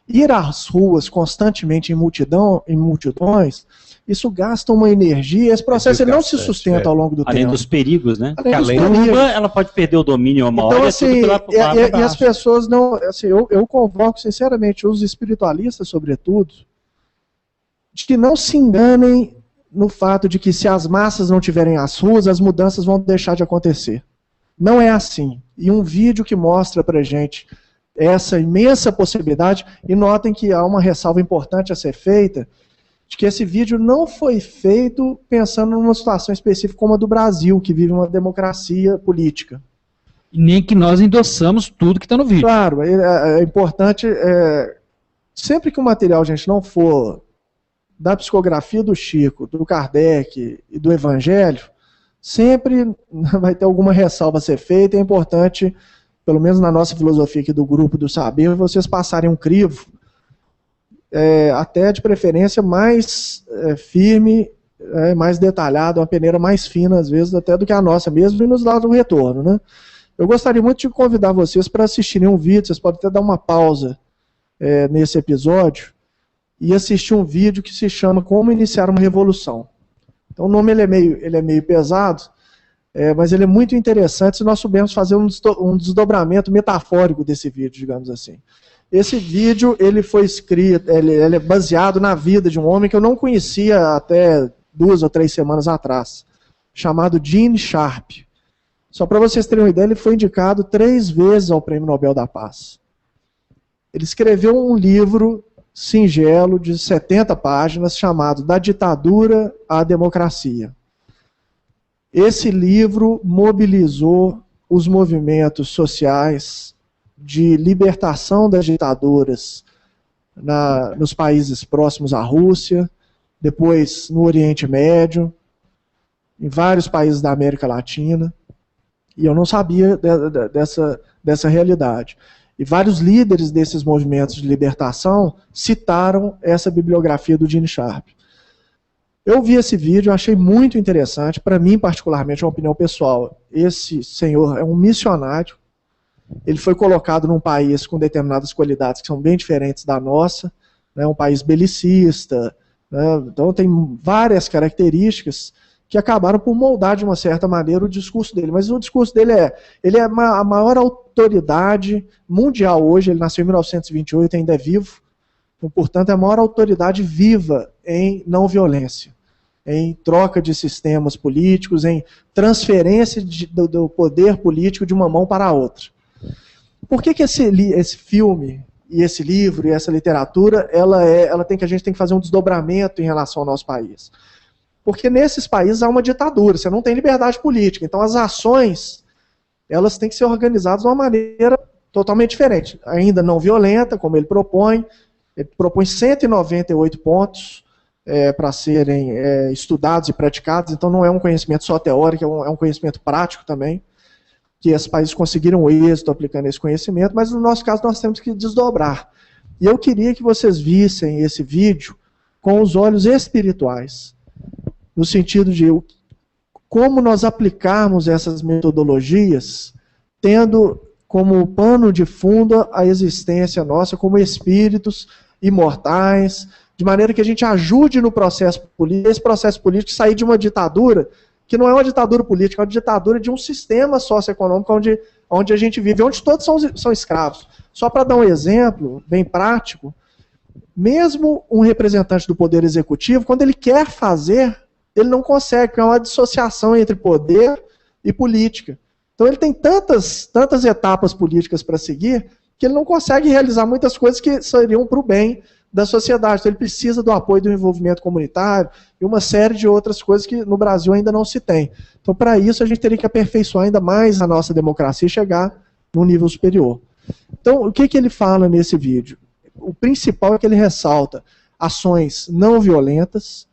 ir às ruas constantemente em multidões, isso gasta uma energia, esse processo ele não se sustenta ao longo do tempo. Além dos perigos, né? Além dos perigos, ela pode perder o domínio uma hora. E as pessoas não... Assim, eu convoco sinceramente os espiritualistas, sobretudo, de que não se enganem no fato de que se as massas não tiverem as ruas, as mudanças vão deixar de acontecer. Não é assim. E um vídeo que mostra pra gente essa imensa possibilidade, e notem que há uma ressalva importante a ser feita, de que esse vídeo não foi feito pensando numa situação específica como a do Brasil, que vive uma democracia política. E nem que nós endossamos tudo que está no vídeo. Claro, é importante, sempre que o material, gente, não for da psicografia do Chico, do Kardec e do Evangelho, sempre vai ter alguma ressalva a ser feita. É importante, pelo menos na nossa filosofia aqui do Grupo do Saber, vocês passarem um crivo, até de preferência mais firme, mais detalhado, uma peneira mais fina, às vezes, até do que a nossa mesmo, e nos dá um retorno, né? Eu gostaria muito de convidar vocês para assistirem um vídeo, vocês podem até dar uma pausa nesse episódio, e assistir um vídeo que se chama Como Iniciar uma Revolução. Então o nome ele é meio pesado, mas ele é muito interessante se nós soubermos fazer um desdobramento metafórico desse vídeo, digamos assim. Esse vídeo ele foi escrito, ele é baseado na vida de um homem que eu não conhecia até 2 ou 3 semanas atrás, chamado Gene Sharp. Só para vocês terem uma ideia, ele foi indicado 3 vezes ao Prêmio Nobel da Paz. Ele escreveu um livro singelo de 70 páginas chamado Da Ditadura à Democracia. Esse livro mobilizou os movimentos sociais de libertação das ditaduras nos países próximos à Rússia, depois no Oriente Médio, em vários países da América Latina, e eu não sabia dessa realidade. E vários líderes desses movimentos de libertação citaram essa bibliografia do Gene Sharp. Eu vi esse vídeo, achei muito interessante, para mim particularmente, é uma opinião pessoal. Esse senhor é um missionário, ele foi colocado num país com determinadas qualidades que são bem diferentes da nossa, né, um país belicista, né, então tem várias características que acabaram por moldar de uma certa maneira o discurso dele. Mas o discurso dele ele é a maior autoridade mundial hoje, ele nasceu em 1928, ainda é vivo, então, portanto é a maior autoridade viva em não violência, em troca de sistemas políticos, em transferência do poder político de uma mão para a outra. Por que esse filme, e esse livro, e essa literatura, a gente tem que fazer um desdobramento em relação ao nosso país? Porque nesses países há uma ditadura, você não tem liberdade política. Então as ações, elas têm que ser organizadas de uma maneira totalmente diferente. Ainda não violenta, como ele propõe 198 pontos para serem estudados e praticados, então não é um conhecimento só teórico, é um conhecimento prático também, que esses países conseguiram êxito aplicando esse conhecimento, mas no nosso caso nós temos que desdobrar. E eu queria que vocês vissem esse vídeo com os olhos espirituais, no sentido de como nós aplicarmos essas metodologias, tendo como pano de fundo a existência nossa como espíritos imortais, de maneira que a gente ajude no processo político, esse processo político sair de uma ditadura, que não é uma ditadura política, é uma ditadura de um sistema socioeconômico onde a gente vive, onde todos são escravos. Só para dar um exemplo bem prático, mesmo um representante do Poder Executivo, quando ele quer fazer ele não consegue, porque é uma dissociação entre poder e política. Então ele tem tantas etapas políticas para seguir que ele não consegue realizar muitas coisas que seriam para o bem da sociedade. Então ele precisa do apoio do envolvimento comunitário e uma série de outras coisas que no Brasil ainda não se tem. Então para isso a gente teria que aperfeiçoar ainda mais a nossa democracia e chegar num nível superior. Então o que ele fala nesse vídeo? O principal é que ele ressalta ações não violentas,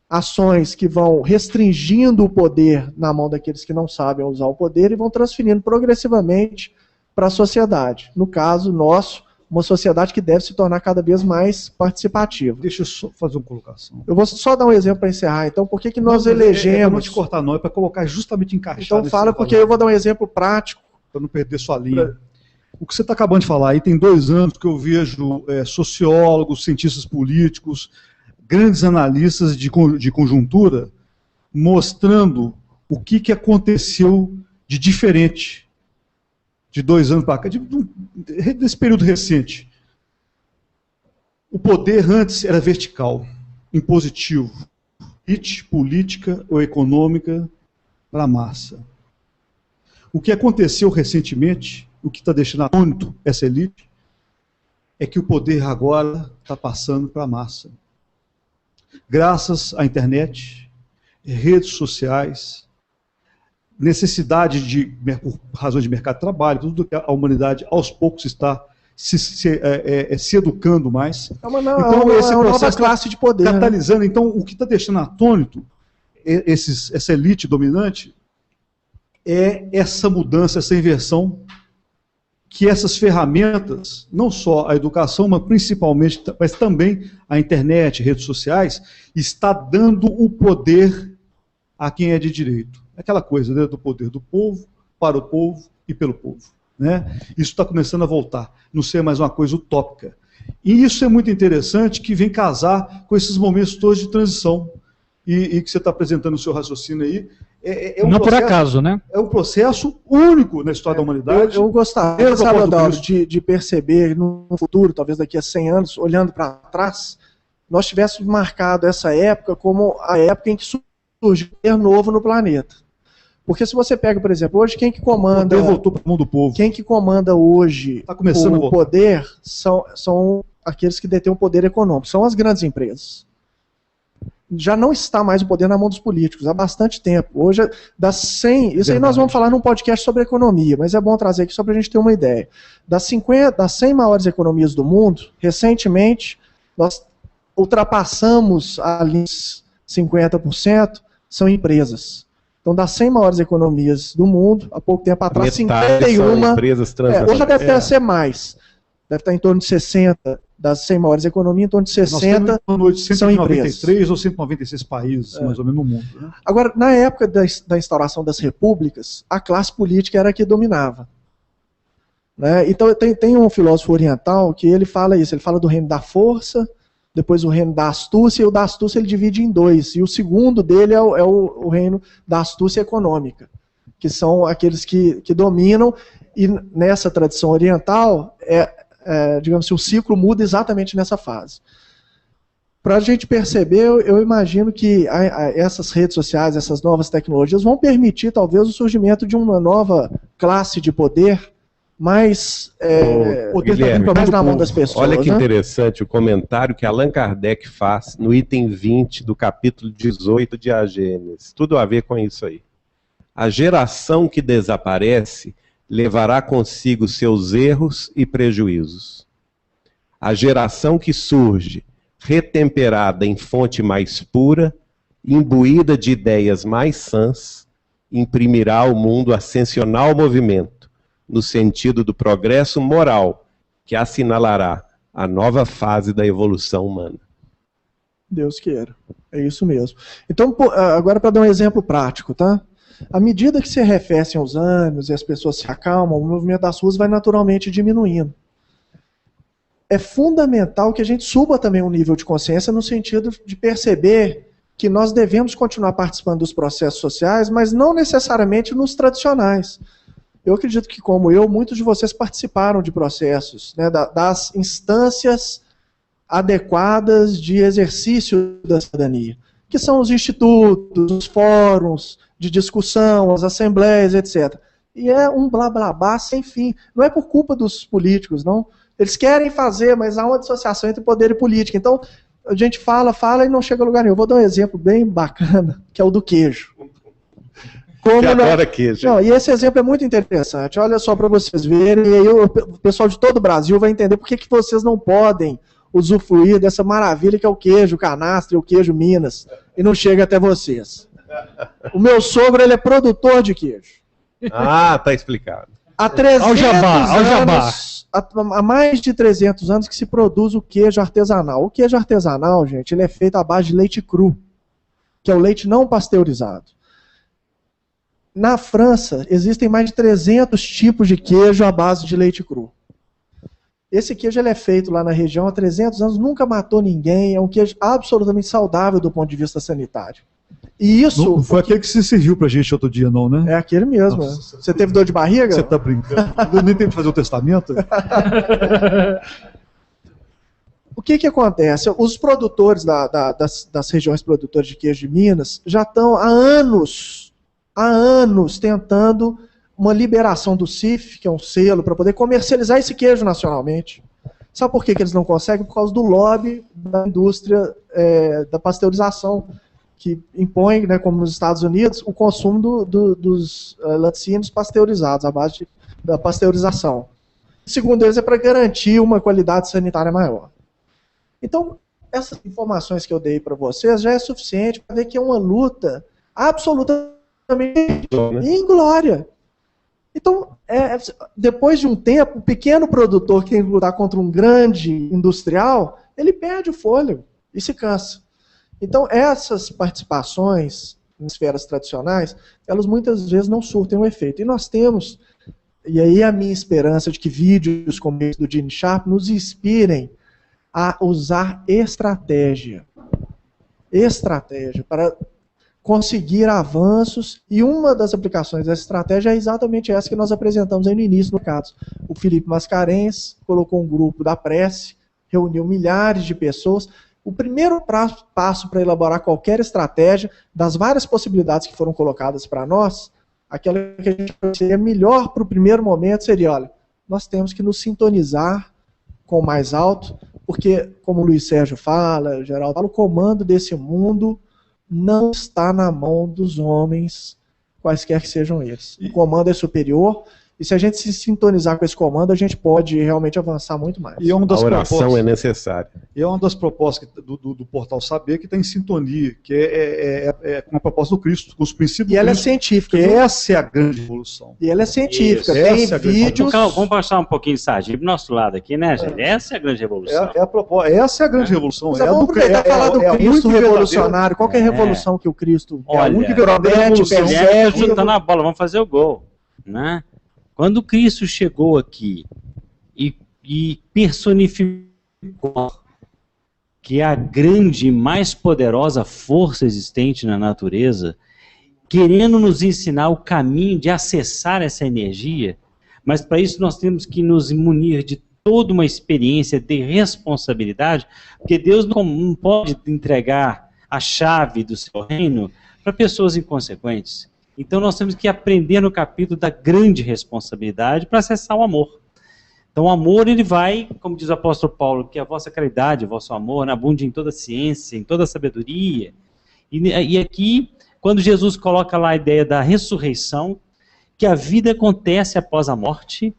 ações que vão restringindo o poder na mão daqueles que não sabem usar o poder e vão transferindo progressivamente para a sociedade. No caso nosso, uma sociedade que deve se tornar cada vez mais participativa. Deixa eu só fazer uma colocação. Eu vou só dar um exemplo para encerrar. Então, por que nós elegemos... Não te cortar não, é para colocar justamente encaixado. Então fala, porque eu vou dar um exemplo prático. Para não perder sua linha. O que você está acabando de falar aí, tem 2 anos que eu vejo sociólogos, cientistas políticos, grandes analistas de conjuntura, mostrando o que aconteceu de diferente de 2 anos para cá, desse período recente. O poder antes era vertical, impositivo, elite política ou econômica para a massa. O que aconteceu recentemente, o que está deixando atônito essa elite, é que o poder agora está passando para a massa. Graças à internet, redes sociais, necessidade por razões de mercado de trabalho, tudo que a humanidade aos poucos está se educando mais. Então, esse processo nova classe de poder, catalisando. Né? Então, o que está deixando atônito essa elite dominante é essa mudança, essa inversão, que essas ferramentas, não só a educação, mas principalmente, mas também a internet, redes sociais, está dando o poder a quem é de direito. Aquela coisa, né, do poder do povo, para o povo e pelo povo. Né? Isso está começando a voltar, não ser mais uma coisa utópica. E isso é muito interessante, que vem casar com esses momentos todos de transição, e que você está apresentando o seu raciocínio aí. Não por acaso, né? É um processo único na história da humanidade. Eu gostaria, Salvador, de perceber no futuro, talvez daqui a 100 anos, olhando para trás, nós tivéssemos marcado essa época como a época em que surgiu o poder novo no planeta. Porque se você pega, por exemplo, hoje quem que comanda... O poder voltou para o mundo do povo. Quem que comanda hoje o poder são aqueles que detêm o poder econômico, são as grandes empresas. Já não está mais o poder na mão dos políticos há bastante tempo. Hoje, das 100... Isso aí nós vamos falar num podcast sobre economia, mas é bom trazer aqui só para a gente ter uma ideia. Das 100 maiores economias do mundo, recentemente, nós ultrapassamos ali 50%, são empresas. Então, das 100 maiores economias do mundo, há pouco tempo atrás, 51... empresas hoje já deve ter ser mais. Deve estar em torno de 60... Das 100 maiores economias, em torno de 60 são empresas. 193 ou 196 países, mais ou menos, no mundo. Né? Agora, na época da instauração das repúblicas, a classe política era a que dominava. Né? Então, tem um filósofo oriental que ele fala isso, ele fala do reino da força, depois o reino da astúcia, e o da astúcia ele divide em 2, e o segundo dele é o reino da astúcia econômica, que são aqueles que dominam, e nessa tradição oriental, digamos assim, o ciclo muda exatamente nessa fase. Para a gente perceber, eu imagino que essas redes sociais, essas novas tecnologias vão permitir talvez o surgimento de uma nova classe de poder mais, mais na mão das pessoas. Olha que interessante o comentário que Allan Kardec faz no item 20 do capítulo 18 de A Gênese. Tudo a ver com isso aí. A geração que desaparece levará consigo seus erros e prejuízos. A geração que surge, retemperada em fonte mais pura, imbuída de ideias mais sãs, imprimirá ao mundo ascensional movimento, no sentido do progresso moral, que assinalará a nova fase da evolução humana. Deus queira. É isso mesmo. Então, agora para dar um exemplo prático, tá? À medida que se arrefecem os ânimos e as pessoas se acalmam, o movimento das ruas vai naturalmente diminuindo. É fundamental que a gente suba também o nível de consciência no sentido de perceber que nós devemos continuar participando dos processos sociais, mas não necessariamente nos tradicionais. Eu acredito que, como eu, muitos de vocês participaram de processos, né, das instâncias adequadas de exercício da cidadania. que são os institutos, os fóruns de discussão, as assembleias, etc. E é um blá blá blá sem fim. Não é por culpa dos políticos, não. Eles querem fazer, mas há uma dissociação entre poder e política. Então, a gente fala e não chega a lugar nenhum. Eu vou dar um exemplo bem bacana, que é o do queijo. Como adora queijo. Não, e esse exemplo é muito interessante. Olha só para vocês verem, e aí o pessoal de todo o Brasil vai entender por que vocês não podem usufruir dessa maravilha que é o queijo canastra e o queijo Minas, e não chega até vocês. O meu sogro, ele é produtor de queijo. Ah, tá explicado. Há 300 anos, há mais de 300 anos que se produz o queijo artesanal. O queijo artesanal, gente, ele é feito à base de leite cru, que é o leite não pasteurizado. Na França, existem mais de 300 tipos de queijo à base de leite cru. Esse queijo ele é feito lá na região há 300 anos, nunca matou ninguém, é um queijo absolutamente saudável do ponto de vista sanitário. E isso... Não foi aquele que se serviu pra gente outro dia, não, né? É aquele mesmo. Nossa, você teve dor de barriga? Você tá brincando? Eu nem tenho que fazer o testamento? O que acontece? Os produtores das regiões produtoras de queijo de Minas já estão há anos tentando uma liberação do CIF, que é um selo, para poder comercializar esse queijo nacionalmente. Sabe por que eles não conseguem? Por causa do lobby da indústria da pasteurização, que impõe, né, como nos Estados Unidos, o consumo dos laticínios pasteurizados, à base da pasteurização. Segundo eles, é para garantir uma qualidade sanitária maior. Então, essas informações que eu dei para vocês já é suficiente para ver que é uma luta absolutamente inglória. Então, depois de um tempo, o pequeno produtor que tem que lutar contra um grande industrial, ele perde o fôlego e se cansa. Então, essas participações em esferas tradicionais, elas muitas vezes não surtem um efeito. E nós temos, e aí a minha esperança de que vídeos como esse do Gene Sharp nos inspirem a usar estratégia para conseguir avanços, e uma das aplicações dessa estratégia é exatamente essa que nós apresentamos aí no início do caso. O Felipe Mascarenhas colocou um grupo da prece, reuniu milhares de pessoas. O primeiro passo para elaborar qualquer estratégia, das várias possibilidades que foram colocadas para nós, aquela que a gente seria melhor para o primeiro momento seria, olha, nós temos que nos sintonizar com o mais alto, porque, como o Luiz Sérgio fala, o Geraldo fala, o comando desse mundo não está na mão dos homens, quaisquer que sejam eles. O comando é superior, e se a gente se sintonizar com esse comando, a gente pode realmente avançar muito mais. E a oração é necessária. E é uma das propostas do Portal Saber que está em sintonia, que é com a proposta do Cristo, com os princípios. E ela é científica. Essa é a grande revolução. E ela é científica. Tem vídeos... Vamos passar um pouquinho de sargento pro nosso lado aqui, né, gente? Essa é a grande revolução. Essa é a grande revolução. Mas vamos aproveitar e falar do Cristo revolucionário. Qual que é a revolução que o Cristo... Olha, a única verdadeira revolução. Tá na bola, vamos fazer o gol, né? Quando Cristo chegou aqui e personificou que é a grande e mais poderosa força existente na natureza, querendo nos ensinar o caminho de acessar essa energia, mas para isso nós temos que nos munir de toda uma experiência de responsabilidade, porque Deus não pode entregar a chave do seu reino para pessoas inconsequentes. Então nós temos que aprender no capítulo da grande responsabilidade para acessar o amor. Então o amor, ele vai, como diz o apóstolo Paulo, que a vossa caridade, o vosso amor, abunde em toda ciência, em toda sabedoria. E aqui, quando Jesus coloca lá a ideia da ressurreição, que a vida acontece após a morte,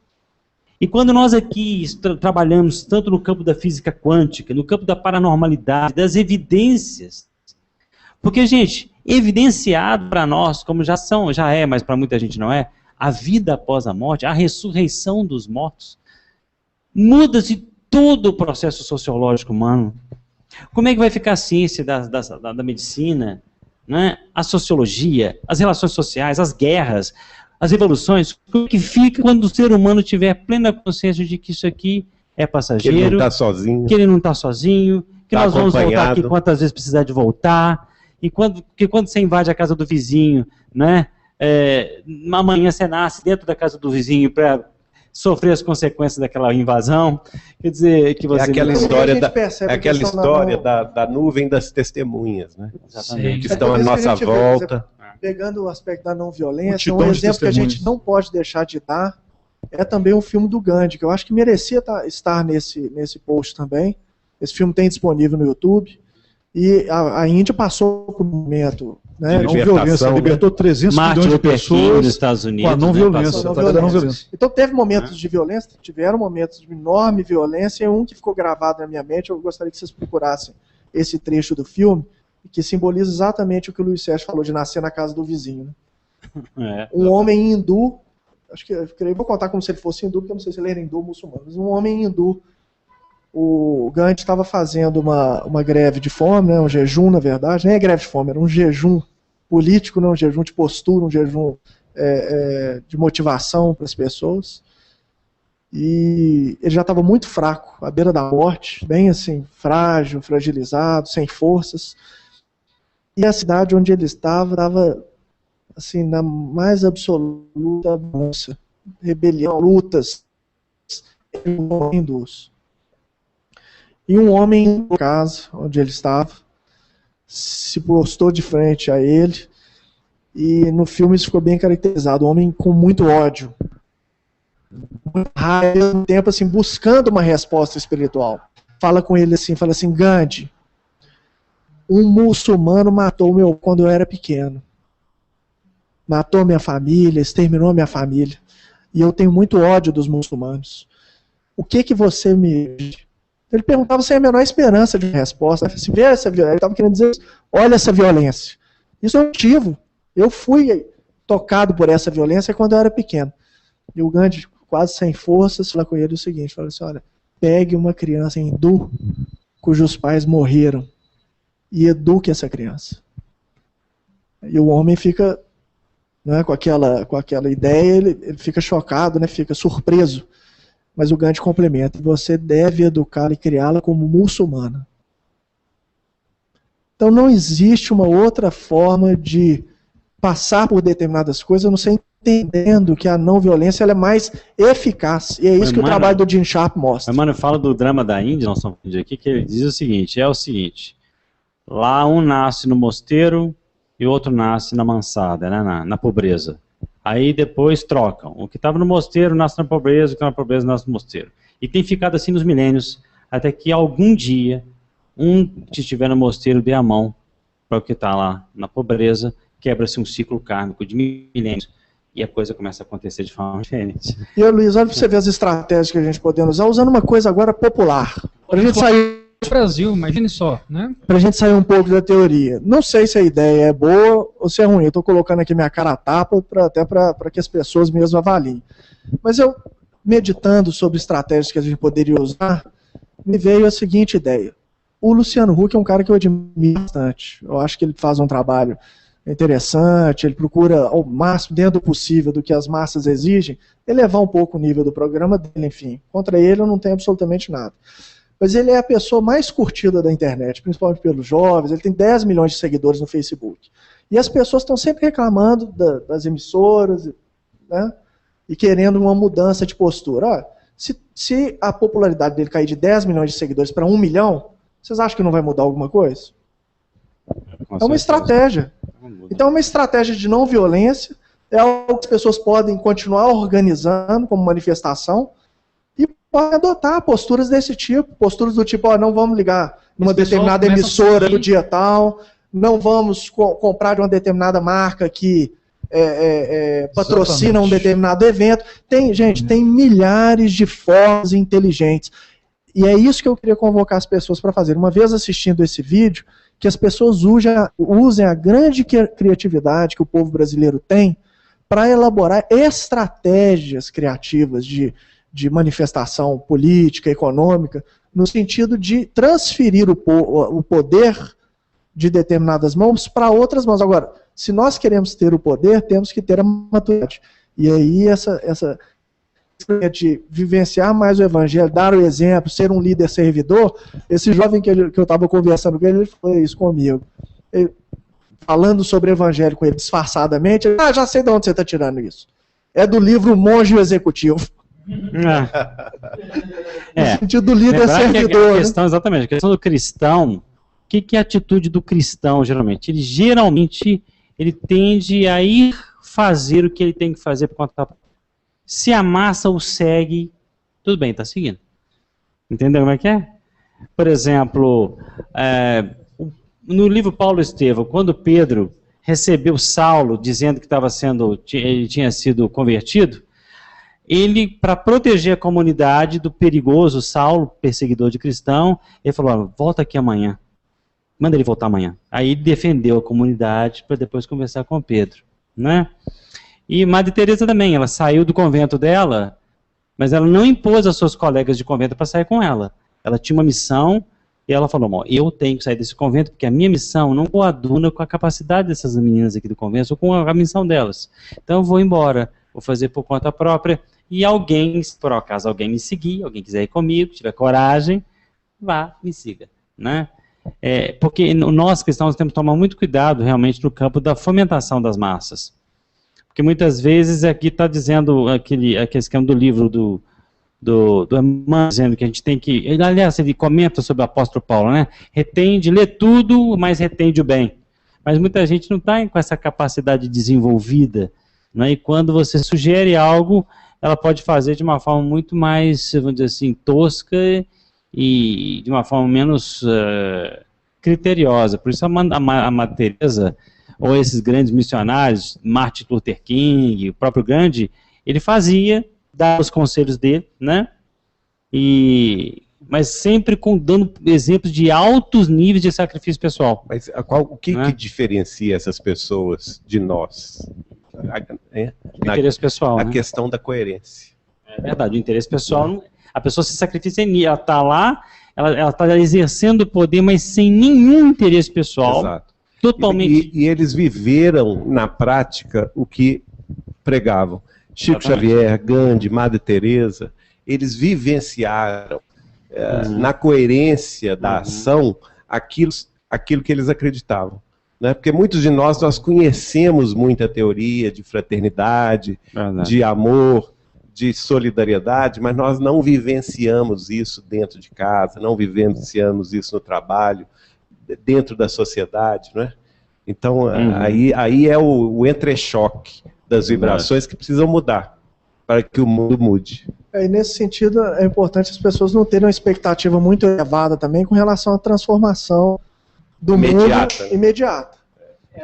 e quando nós aqui trabalhamos tanto no campo da física quântica, no campo da paranormalidade, das evidências, porque, gente, evidenciado para nós, como já é, mas para muita gente não é, a vida após a morte, a ressurreição dos mortos, muda-se todo o processo sociológico humano. Como é que vai ficar a ciência da medicina, né? A sociologia, as relações sociais, as guerras, as revoluções? Como é que fica quando o ser humano tiver plena consciência de que isso aqui é passageiro, que ele não está sozinho, que nós vamos voltar aqui quantas vezes precisar de voltar, e quando você invade a casa do vizinho, né? Amanhã você nasce dentro da casa do vizinho para sofrer as consequências daquela invasão. Quer dizer, que você... É aquela história, da nuvem das testemunhas, né? Exatamente. Que estão à nossa volta. Pegando o aspecto da não violência, um exemplo que a gente não pode deixar de dar é também o filme do Gandhi, que eu acho que merecia estar nesse post também. Esse filme tem disponível no YouTube. E a Índia passou por um momento, né, de não violência, libertou 300 milhões de pessoas nos Estados Unidos, com a não violência. Não violência. Então teve momentos de violência, tiveram momentos de enorme violência, e um que ficou gravado na minha mente, eu gostaria que vocês procurassem esse trecho do filme, que simboliza exatamente o que o Luiz Sérgio falou, de nascer na casa do vizinho. Né? Um homem hindu, acho que eu vou contar como se ele fosse hindu, porque eu não sei se ele era hindu ou muçulmano, mas um homem hindu, o Gandhi estava fazendo uma greve de fome, né, um jejum, na verdade, nem é greve de fome, era um jejum político, não, um jejum de postura, um jejum de motivação para as pessoas. E ele já estava muito fraco, à beira da morte, bem assim, frágil, fragilizado, sem forças. E a cidade onde ele estava assim, na mais absoluta bagunça, rebelião, lutas, hindus. E um homem na casa onde ele estava se postou de frente a ele, e no filme isso ficou bem caracterizado, um homem com muito ódio, muito raiva, ao mesmo tempo assim, buscando uma resposta espiritual. Fala com ele assim, fala assim: Gandhi, um muçulmano matou meu quando eu era pequeno. Matou minha família, exterminou minha família. E eu tenho muito ódio dos muçulmanos. O que você me... Ele perguntava sem a menor esperança de resposta. Assim, vê essa violência. Ele estava querendo dizer: olha essa violência. Isso é um motivo. Eu fui tocado por essa violência quando eu era pequeno. E o Gandhi, quase sem forças, fala com ele o seguinte: fala assim, olha, pegue uma criança hindu cujos pais morreram e eduque essa criança. E o homem fica, né, com aquela ideia, ele fica chocado, né, fica surpreso. Mas o Gandhi complementa: você deve educá-la e criá-la como muçulmana. Então não existe uma outra forma de passar por determinadas coisas, não sei, entendendo que a não violência ela é mais eficaz. E é isso que o trabalho do Gene Sharp mostra. Mano, fala do drama da Índia, nós estamos falando aqui, que ele diz o seguinte: lá um nasce no mosteiro e o outro nasce na mansada, né, na pobreza. Aí depois trocam. O que estava no mosteiro nasce na pobreza, o que estava na pobreza nasce no mosteiro. E tem ficado assim nos milênios, até que algum dia, um que estiver no mosteiro dê a mão para o que está lá na pobreza, quebra-se um ciclo kármico de milênios, e a coisa começa a acontecer de forma diferente. E Luiz, olha para você ver as estratégias que a gente podemos usar, usando uma coisa agora popular. Para a gente sair... Brasil, imagine só, né? Para a gente sair um pouco da teoria. Não sei se a ideia é boa ou se é ruim. Eu estou colocando aqui minha cara a tapa até para que as pessoas mesmo avaliem. Mas eu, meditando sobre estratégias que a gente poderia usar, me veio a seguinte ideia. O Luciano Huck é um cara que eu admiro bastante. Eu acho que ele faz um trabalho interessante, ele procura ao máximo, dentro do possível, do que as massas exigem, elevar um pouco o nível do programa dele, enfim. Contra ele eu não tenho absolutamente nada. Mas ele é a pessoa mais curtida da internet, principalmente pelos jovens. Ele tem 10 milhões de seguidores no Facebook. E as pessoas estão sempre reclamando das emissoras, né, e querendo uma mudança de postura. Olha, se a popularidade dele cair de 10 milhões de seguidores para 1 milhão, vocês acham que não vai mudar alguma coisa? É uma estratégia. Então é uma estratégia de não violência, é algo que as pessoas podem continuar organizando como manifestação, podem adotar posturas desse tipo, posturas do tipo: ó, não vamos ligar numa determinada emissora no dia tal, não vamos comprar de uma determinada marca que patrocina um determinado evento. Tem milhares de formas inteligentes. E é isso que eu queria convocar as pessoas para fazer. Uma vez assistindo esse vídeo, que as pessoas usem a grande criatividade que o povo brasileiro tem para elaborar estratégias criativas de manifestação política, econômica, no sentido de transferir o poder de determinadas mãos para outras mãos. Agora, se nós queremos ter o poder, temos que ter a maturidade. E aí essa de vivenciar mais o evangelho, dar o exemplo, ser um líder servidor, esse jovem que eu estava conversando com ele falou isso comigo. Falando sobre o evangelho com ele disfarçadamente, já sei de onde você está tirando isso. É do livro Monge e o Executivo. No sentido do líder servidor. Exatamente, a questão do cristão, o que é a atitude do cristão, geralmente? Ele tende a ir fazer o que ele tem que fazer por conta própria. Se a massa o segue, tudo bem, está seguindo. Entendeu como é que é? Por exemplo, no livro Paulo e Estevão, quando Pedro recebeu Saulo dizendo que ele tinha sido convertido, ele, para proteger a comunidade do perigoso Saulo, perseguidor de cristão, ele falou, volta aqui amanhã, manda ele voltar amanhã. Aí ele defendeu a comunidade para depois conversar com Pedro, né? E Madre Teresa também, ela saiu do convento dela, mas ela não impôs aos seus colegas de convento para sair com ela. Ela tinha uma missão e ela falou, eu tenho que sair desse convento porque a minha missão não coaduna com a capacidade dessas meninas aqui do convento ou com a missão delas. Então eu vou embora, vou fazer por conta própria e alguém, se por acaso alguém me seguir, alguém quiser ir comigo, tiver coragem, vá, me siga, né? Porque nós cristãos temos que tomar muito cuidado realmente no campo da fomentação das massas. Porque muitas vezes aqui está dizendo aquele esquema do livro do Emmanuel, dizendo que a gente tem que... Aliás, ele comenta sobre o apóstolo Paulo, né? Lê tudo, mas retende o bem. Mas muita gente não está com essa capacidade desenvolvida, né? E quando você sugere algo, ela pode fazer de uma forma muito mais, vamos dizer assim, tosca e de uma forma menos criteriosa. Por isso a Madre Teresa, ou esses grandes missionários, Martin Luther King, o próprio Gandhi, ele fazia, dava os conselhos dele, né? Mas sempre dando exemplos de altos níveis de sacrifício pessoal. Mas o que diferencia essas pessoas de nós? Interesse pessoal. A questão da coerência. É verdade, o interesse pessoal, a pessoa se sacrifica, ela está lá, ela está exercendo o poder, mas sem nenhum interesse pessoal. Exato. Totalmente. E eles viveram na prática o que pregavam. Chico Xavier, Gandhi, Madre Teresa, eles vivenciaram na coerência da ação aquilo que eles acreditavam. Né? Porque muitos de nós conhecemos muita teoria de fraternidade, de amor, de solidariedade, mas nós não vivenciamos isso dentro de casa, não vivenciamos isso no trabalho, dentro da sociedade, não é? Então, aí é o entrechoque das vibrações que precisam mudar para que o mundo mude. E nesse sentido, é importante as pessoas não terem uma expectativa muito elevada também com relação à transformação do mundo imediata.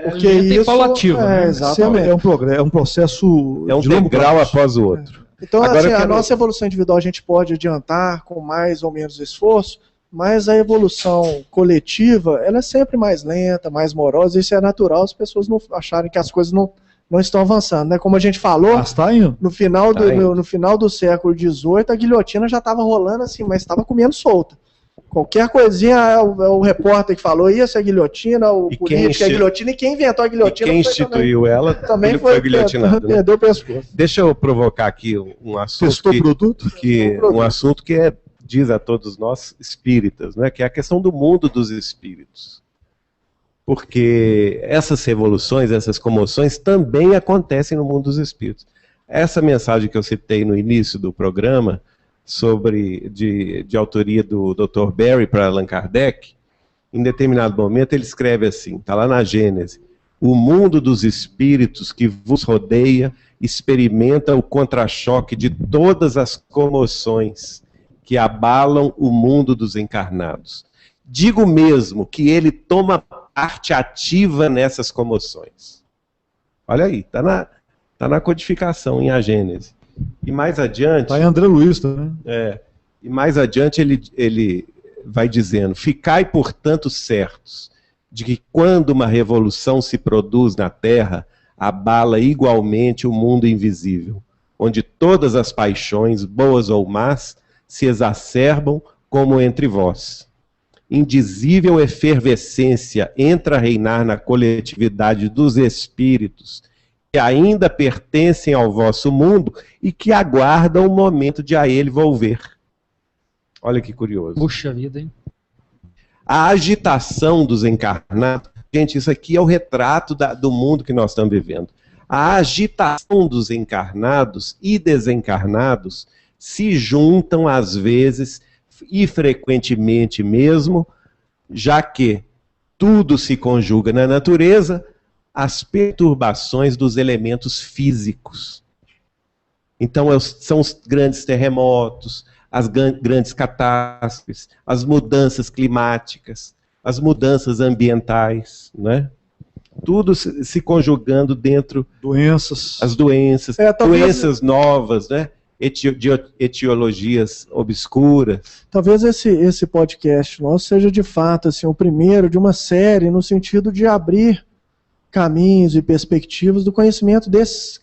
Porque isso paulativo, né? Exatamente. É um processo de degrau após o outro. Então, assim, a nossa evolução individual a gente pode adiantar com mais ou menos esforço, mas a evolução coletiva, ela é sempre mais lenta, mais morosa, isso é natural, as pessoas não acharem que as coisas não estão avançando, né? Como a gente falou, no final do século XVIII, a guilhotina já estava rolando assim, mas estava comendo solta. Qualquer coisinha, é o repórter que falou, isso é guilhotina, o político é guilhotina, e quem inventou a guilhotina... E quem instituiu ela também foi guilhotinado. Perdeu o pescoço. Deixa eu provocar aqui um assunto que diz a todos nós espíritas, né, que é a questão do mundo dos espíritos. Porque essas revoluções, essas comoções também acontecem no mundo dos espíritos. Essa mensagem que eu citei no início do programa, de autoria do Dr. Berry para Allan Kardec, em determinado momento ele escreve assim, está lá na Gênese: o mundo dos espíritos que vos rodeia experimenta o contra-choque de todas as comoções que abalam o mundo dos encarnados. Digo mesmo que ele toma parte ativa nessas comoções. Olha aí, tá na codificação em A Gênese. E mais adiante... Está em André Luiz, né? E mais adiante ele vai dizendo: ficai, portanto, certos de que quando uma revolução se produz na Terra, abala igualmente o mundo invisível, onde todas as paixões, boas ou más, se exacerbam como entre vós. Indizível efervescência entra a reinar na coletividade dos espíritos que ainda pertencem ao vosso mundo e que aguardam o momento de a ele volver. Olha que curioso. Puxa vida, hein? A agitação dos encarnados, gente, isso aqui é o retrato do mundo que nós estamos vivendo. A agitação dos encarnados e desencarnados se juntam às vezes e frequentemente mesmo, já que tudo se conjuga na natureza, as perturbações dos elementos físicos. Então são os grandes terremotos, as grandes catástrofes, as mudanças climáticas, as mudanças ambientais, né? Tudo se conjugando dentro... Doenças. As doenças, doenças novas, né? Etiologias obscuras. Talvez esse podcast nosso seja de fato assim, o primeiro de uma série no sentido de abrir caminhos e perspectivas do conhecimento desse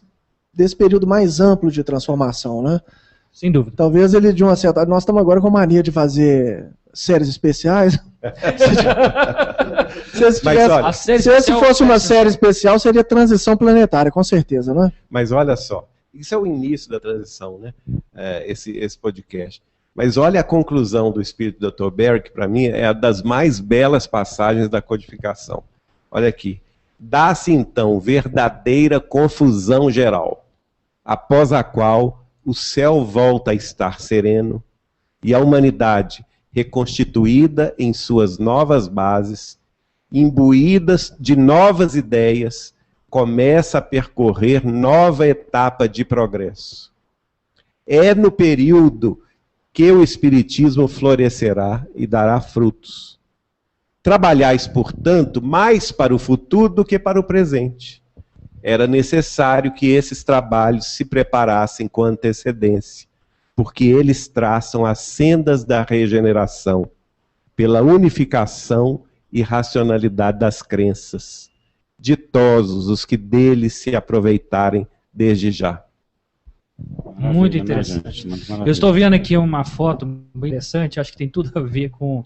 período mais amplo de transformação, né? Sem dúvida. Talvez ele, de uma certa... Nós estamos agora com a mania de fazer séries especiais. Se esse fosse uma série especial, seria Transição Planetária, com certeza, né? Mas olha só, isso é o início da transição, né? Esse podcast. Mas olha a conclusão do Espírito do Dr. Berry, que para mim é a das mais belas passagens da codificação. Olha aqui. Dá-se então verdadeira confusão geral, após a qual o céu volta a estar sereno e a humanidade, reconstituída em suas novas bases, imbuídas de novas ideias, começa a percorrer nova etapa de progresso. É no período que o Espiritismo florescerá e dará frutos. Trabalhais, portanto, mais para o futuro do que para o presente. Era necessário que esses trabalhos se preparassem com antecedência, porque eles traçam as sendas da regeneração, pela unificação e racionalidade das crenças. Ditosos os que deles se aproveitarem desde já. Muito interessante. Eu estou vendo aqui uma foto bem interessante, acho que tem tudo a ver com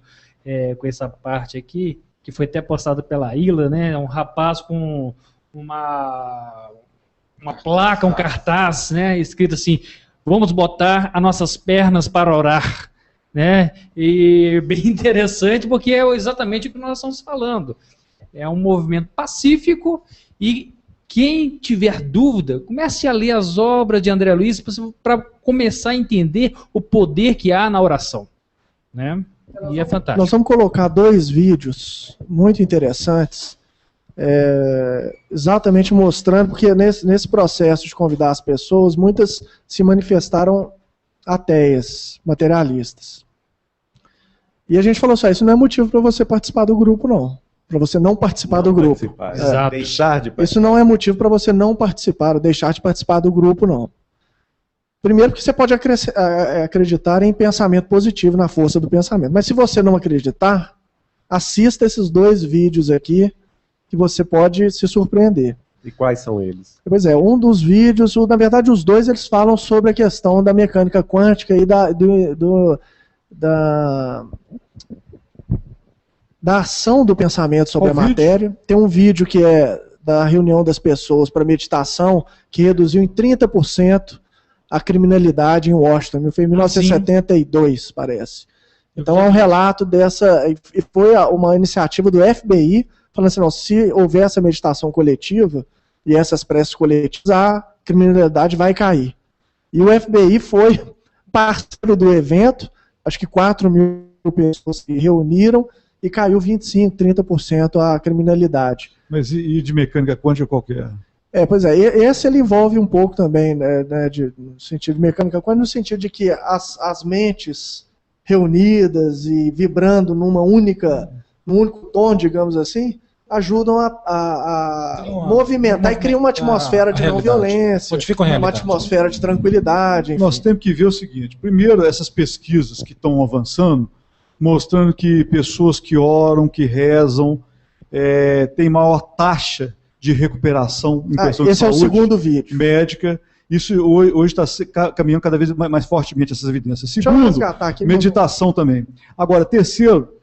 essa parte aqui, que foi até postada pela Ila, né? Um rapaz com uma placa, um cartaz, né? Escrito assim: vamos botar as nossas pernas para orar, né? E bem interessante, porque é exatamente o que nós estamos falando. É um movimento pacífico e quem tiver dúvida, comece a ler as obras de André Luiz para começar a entender o poder que há na oração, né? E é fantástico. Nós vamos colocar 2 vídeos muito interessantes, exatamente mostrando, porque nesse processo de convidar as pessoas, muitas se manifestaram ateias, materialistas. E a gente falou só, isso não é motivo para você participar do grupo, não. Para você não participar do grupo. Exato. Deixar de participar. Isso não é motivo para você não participar, ou deixar de participar do grupo, não. Primeiro porque você pode acreditar em pensamento positivo, na força do pensamento. Mas se você não acreditar, assista esses 2 vídeos aqui, que você pode se surpreender. E quais são eles? Pois é, um dos vídeos, na verdade os 2, eles falam sobre a questão da mecânica quântica e da ação do pensamento sobre a matéria. Tem um vídeo que é da reunião das pessoas para meditação, que reduziu em 30% a criminalidade em Washington. Foi em 1972, parece. Então é um relato dessa... E foi uma iniciativa do FBI, falando assim, não, se houver essa meditação coletiva e essas preces coletivas, a criminalidade vai cair. E o FBI foi parceiro do evento, acho que 4.000 pessoas se reuniram e caiu 25%, 30% a criminalidade. Mas e de mecânica quântica qualquer? Pois é, esse ele envolve um pouco também, né, no sentido de mecânica quântica, no sentido de que as mentes reunidas e vibrando num único tom, digamos assim, ajudam a movimentar e criam uma atmosfera de não violência, uma atmosfera de tranquilidade. Enfim. Nós temos que ver o seguinte: primeiro, essas pesquisas que estão avançando, mostrando que pessoas que oram, que rezam, têm maior taxa de recuperação em questão de saúde. Esse é o segundo vídeo. Médica. Isso hoje está caminhando cada vez mais fortemente essas evidências. Segundo, meditação também. Agora, terceiro,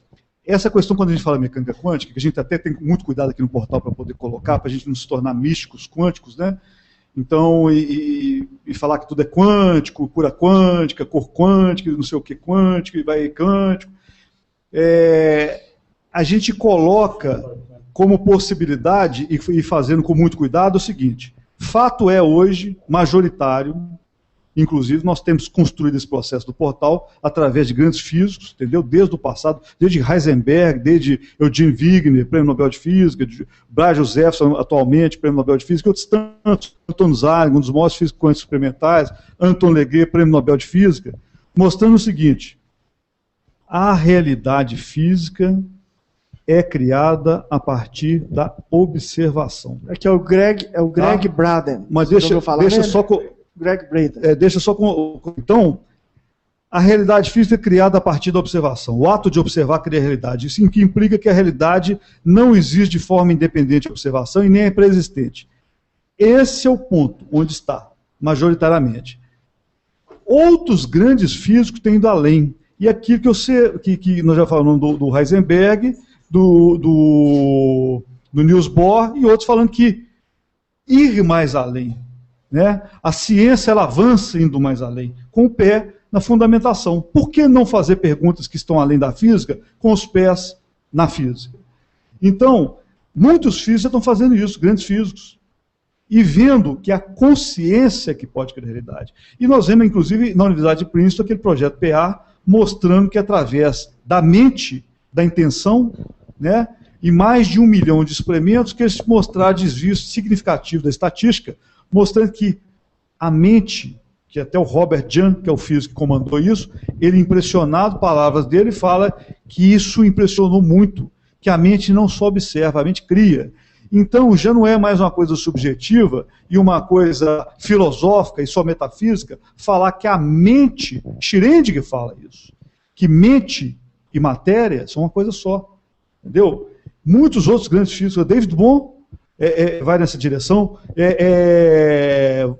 essa questão, quando a gente fala mecânica quântica, que a gente até tem muito cuidado aqui no portal para poder colocar, para a gente não se tornar místicos quânticos, né? Então, e falar que tudo é quântico, cura quântica, cor quântica, não sei o que quântico, e vai quântico. A gente coloca como possibilidade, e fazendo com muito cuidado, o seguinte: fato é hoje, majoritário, Inclusive, nós temos construído esse processo do portal através de grandes físicos, entendeu? Desde o passado, desde Heisenberg, desde Eugene Wigner, Prêmio Nobel de Física, Brad Josephson, atualmente, Prêmio Nobel de Física, outros tantos, Anton Zeiger, um dos maiores físicos quânticos experimentais, Anton Leguet, Prêmio Nobel de Física, mostrando o seguinte: a realidade física é criada a partir da observação. Aqui é o Greg Braden. Mas deixa só Greg Braden. Então, a realidade física é criada a partir da observação. O ato de observar cria a realidade. Isso implica que a realidade não existe de forma independente da observação e nem é pré-existente. Esse é o ponto onde está, majoritariamente. Outros grandes físicos têm ido além. E aqui que nós já falamos do Heisenberg, do Niels Bohr e outros falando que ir mais além, né? A ciência ela avança indo mais além, com o pé na fundamentação. Por que não fazer perguntas que estão além da física com os pés na física? Então, muitos físicos estão fazendo isso, grandes físicos, e vendo que a consciência que pode criar realidade. E nós vemos, inclusive, na Universidade de Princeton, aquele projeto PA, mostrando que através da mente, da intenção, né, e mais de 1 milhão de experimentos, que eles mostraram desvios significativos da estatística, mostrando que a mente, que até o Robert Jahn, que é o físico que comandou isso, ele impressionado, palavras dele, fala que isso impressionou muito, que a mente não só observa, a mente cria. Então já não é mais uma coisa subjetiva e uma coisa filosófica e só metafísica, falar que a mente, Schrödinger fala isso, que mente e matéria são uma coisa só. Entendeu? Muitos outros grandes físicos, David Bohm vai nessa direção,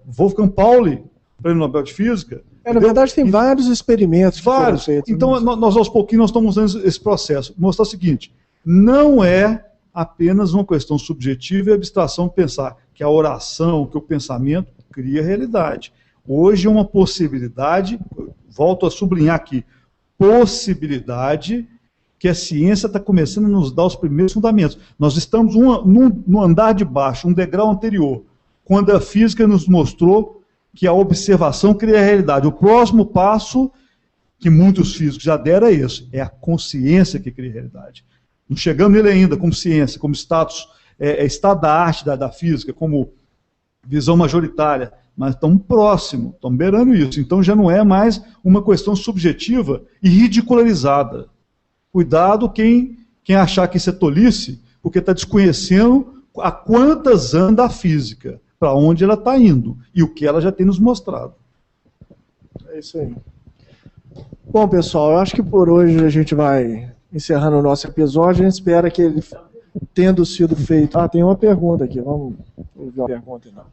Wolfgang Pauli, Prêmio Nobel de Física. Na verdade tem vários experimentos que foram feitos. Então nós aos pouquinhos nós estamos usando esse processo. Mostrar o seguinte, não é apenas uma questão subjetiva e abstração pensar que a oração, que o pensamento cria realidade. Hoje é uma possibilidade, volto a sublinhar aqui, possibilidade que a ciência está começando a nos dar os primeiros fundamentos. Nós estamos no andar de baixo, um degrau anterior, quando a física nos mostrou que a observação cria a realidade. O próximo passo, que muitos físicos já deram, é esse, é a consciência que cria a realidade. Não chegamos nele ainda como ciência, como status, estado da arte da física, como visão majoritária, mas estamos próximos, estamos beirando isso. Então já não é mais uma questão subjetiva e ridicularizada. Cuidado quem achar que isso é tolice, porque está desconhecendo a quantas anda a física, para onde ela está indo e o que ela já tem nos mostrado. É isso aí. Bom, pessoal, eu acho que por hoje a gente vai encerrando o nosso episódio. A gente espera que ele, tendo sido feito... tem uma pergunta aqui. Vamos ver a pergunta, então.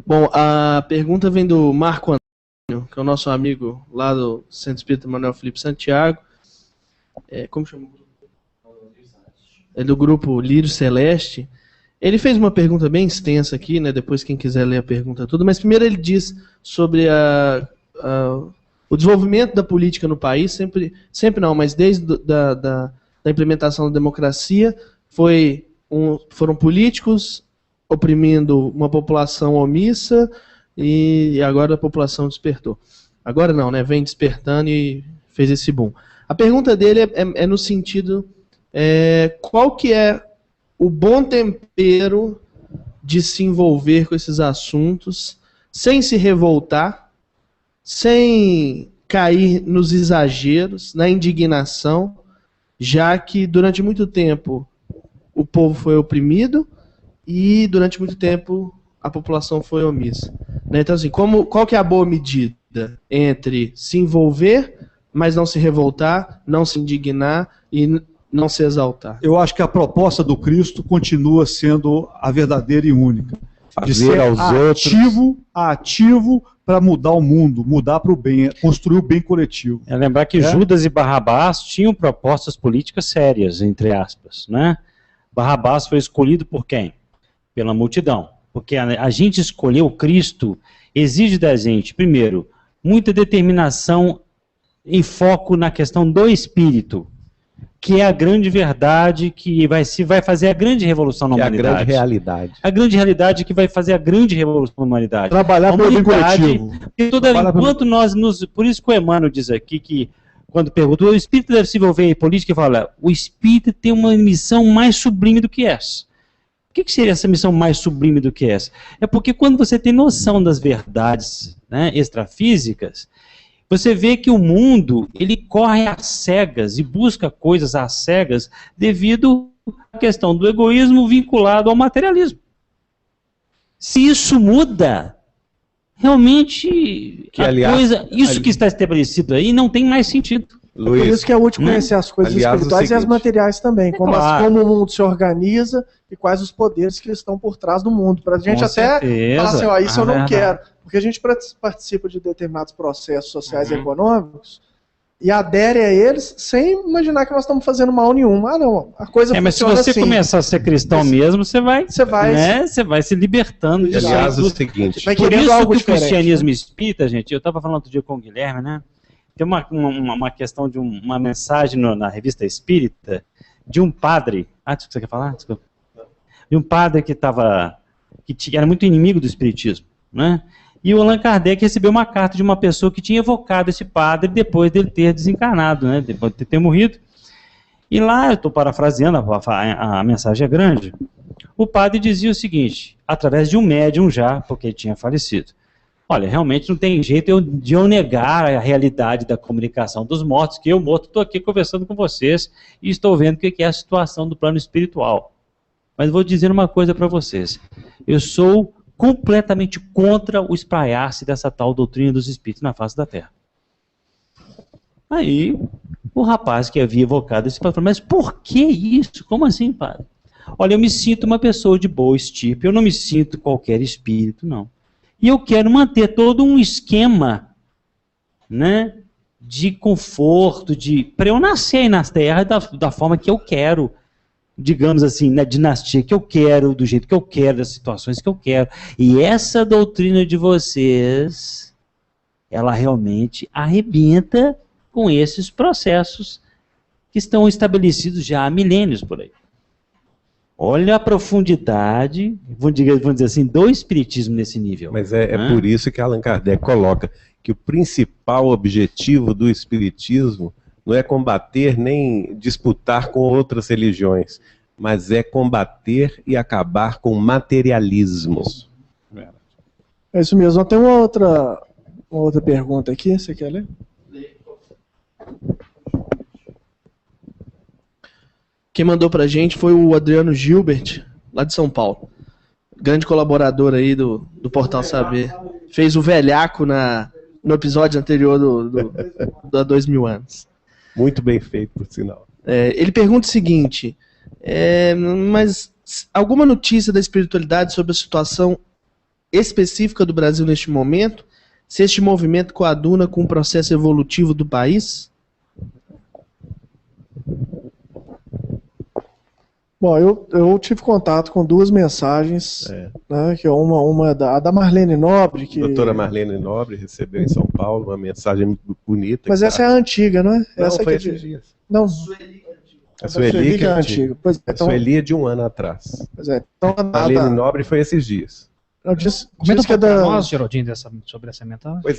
Bom, a pergunta vem do Marco Antônio, que é o nosso amigo lá do Centro Espírita Manuel Felipe Santiago. Como chama o grupo? É do grupo Lírio Celeste. Ele fez uma pergunta bem extensa aqui, né? Depois quem quiser ler a pergunta toda, mas primeiro ele diz sobre o desenvolvimento da política no país, sempre não, mas desde da implementação da democracia, foram políticos oprimindo uma população omissa e agora a população despertou. Agora não, né? Vem despertando e fez esse boom. A pergunta dele é no sentido, qual que é o bom tempero de se envolver com esses assuntos sem se revoltar, sem cair nos exageros, na indignação, já que durante muito tempo o povo foi oprimido e durante muito tempo a população foi omissa. Então, assim, qual que é a boa medida entre se envolver, mas não se revoltar, não se indignar e não se exaltar? Eu acho que a proposta do Cristo continua sendo a verdadeira e única. De ser ativo para mudar o mundo, mudar para o bem, construir o bem coletivo. Lembrar que Judas e Barrabás tinham propostas políticas sérias, entre aspas, né? Barrabás foi escolhido por quem? Pela multidão. Porque a gente escolher o Cristo exige da gente, primeiro, muita determinação e foco na questão do espírito, que é a grande verdade que vai fazer a grande revolução na humanidade. É a grande realidade. A grande realidade que vai fazer a grande revolução na humanidade. Trabalhar pelo bem coletivo. Por isso que o Emmanuel diz aqui que, quando pergunta, o espírito deve se envolver em política, ele fala, o espírito tem uma missão mais sublime do que essa. O que seria essa missão mais sublime do que essa? É porque quando você tem noção das verdades, né, extrafísicas, você vê que o mundo, ele corre às cegas e busca coisas às cegas devido à questão do egoísmo vinculado ao materialismo. Se isso muda, realmente isso que está estabelecido aí não tem mais sentido. Luiz, por isso que é útil conhecer as coisas espirituais e as materiais também, como o mundo se organiza e quais os poderes que estão por trás do mundo, para a gente falar assim, ó, isso eu não quero, porque a gente participa de determinados processos sociais e econômicos e adere a eles sem imaginar que nós estamos fazendo mal nenhum. Ah, não, a coisa funciona assim. Mas se você começar a ser cristão mesmo, você vai se libertando disso. Aliás, o seguinte, por isso que o cristianismo espírita, gente, eu estava falando outro dia com o Guilherme, né? Tem uma questão de uma mensagem na revista Espírita de um padre. Desculpa, você quer falar? Desculpa. De um padre que era muito inimigo do espiritismo, né? E o Allan Kardec recebeu uma carta de uma pessoa que tinha evocado esse padre depois dele ter desencarnado, né? Depois de ter morrido. E lá, eu estou parafraseando, a mensagem é grande. O padre dizia o seguinte, através de um médium já, porque ele tinha falecido. Olha, realmente não tem jeito de eu negar a realidade da comunicação dos mortos, que eu, morto, estou aqui conversando com vocês e estou vendo o que é a situação do plano espiritual. Mas vou dizer uma coisa para vocês. Eu sou completamente contra o espraiar-se dessa tal doutrina dos espíritos na face da Terra. Aí, o rapaz que havia evocado esse padre falou, mas por que isso? Como assim, padre? Olha, eu me sinto uma pessoa de boa estirpe, eu não me sinto qualquer espírito, não. E eu quero manter todo um esquema, né, de conforto, para eu nascer aí na Terra da forma que eu quero, digamos assim, na dinastia que eu quero, do jeito que eu quero, das situações que eu quero. E essa doutrina de vocês, ela realmente arrebenta com esses processos que estão estabelecidos já há milênios por aí. Olha a profundidade, vamos dizer assim, do espiritismo nesse nível. Mas é por isso que Allan Kardec coloca que o principal objetivo do espiritismo não é combater nem disputar com outras religiões, mas é combater e acabar com o materialismo. É isso mesmo. Tem uma outra pergunta aqui, você quer ler? Quem mandou pra gente foi o Adriano Gilbert, lá de São Paulo. Grande colaborador aí do Portal Saber. Fez o velhaco no episódio anterior do 2000 anos. Muito bem feito, por sinal. Ele pergunta o seguinte, mas alguma notícia da espiritualidade sobre a situação específica do Brasil neste momento? Se este movimento coaduna com o processo evolutivo do país? Bom, eu tive contato com duas mensagens, né, que é uma da Marlene Nobre. Que... Doutora Marlene Nobre recebeu em São Paulo uma mensagem muito bonita. Mas essa é a antiga, não é? Não, essa foi esses dias. Não. A Sueli é antiga. Pois a Sueli é de um ano atrás. Pois é. Então, a Marlene Nobre foi esses dias. Comenta um pouco para nós, Geraldinho, sobre essa mensagem. Pois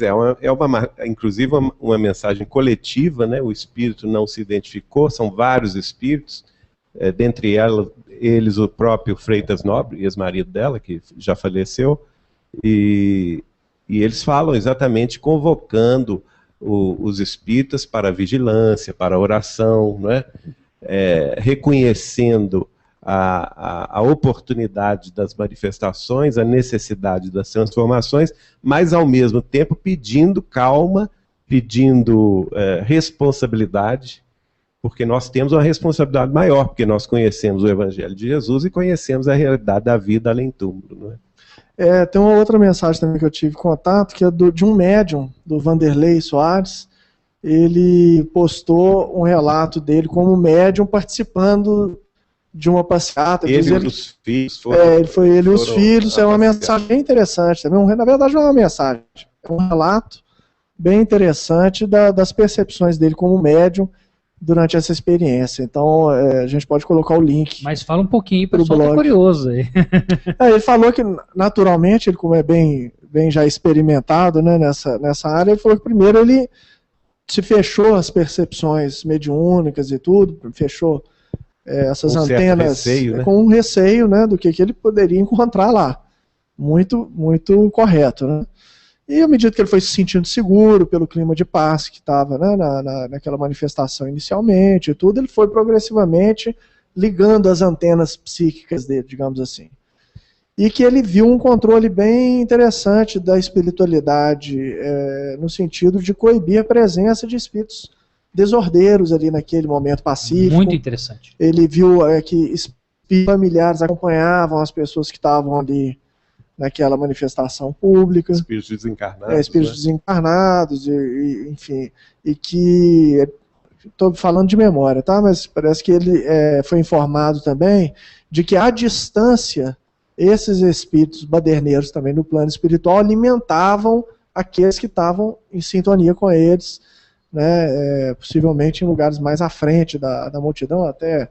inclusive uma mensagem coletiva, né? O espírito não se identificou, são vários espíritos. Dentre eles o próprio Freitas Nobre, ex-marido dela, que já faleceu, e eles falam exatamente convocando os espíritas para a vigilância, para a oração, não é? Reconhecendo a oportunidade das manifestações, a necessidade das transformações, mas ao mesmo tempo pedindo calma, pedindo responsabilidade, porque nós temos uma responsabilidade maior, porque nós conhecemos o Evangelho de Jesus e conhecemos a realidade da vida além túmulo, não é? Tem uma outra mensagem também que eu tive contato, que é de um médium, do Vanderlei Soares. Ele postou um relato dele como médium participando de uma passeata. Ele e os filhos foram. Os filhos, é uma mensagem bem interessante também. Na verdade não é uma mensagem, é um relato bem interessante das percepções dele como médium, durante essa experiência. Então, a gente pode colocar o link. Mas fala um pouquinho, para o pessoal tá curioso aí. Ele falou que, naturalmente, ele como é bem já experimentado, né, nessa área, ele falou que primeiro ele se fechou as percepções mediúnicas e tudo, fechou essas antenas receio, né? Com um receio, né, do que ele poderia encontrar lá. Muito, muito correto, né? E à medida que ele foi se sentindo seguro pelo clima de paz que estava, né, naquela manifestação inicialmente e tudo, ele foi progressivamente ligando as antenas psíquicas dele, digamos assim. E que ele viu um controle bem interessante da espiritualidade, no sentido de coibir a presença de espíritos desordeiros ali naquele momento pacífico. Muito interessante. Ele viu que espíritos familiares acompanhavam as pessoas que estavam ali naquela manifestação pública. Espíritos desencarnados. Espíritos desencarnados, enfim. E que, estou falando de memória, tá? Mas parece que ele foi informado também de que à distância, esses espíritos baderneiros também no plano espiritual alimentavam aqueles que estavam em sintonia com eles, né, possivelmente em lugares mais à frente da multidão, até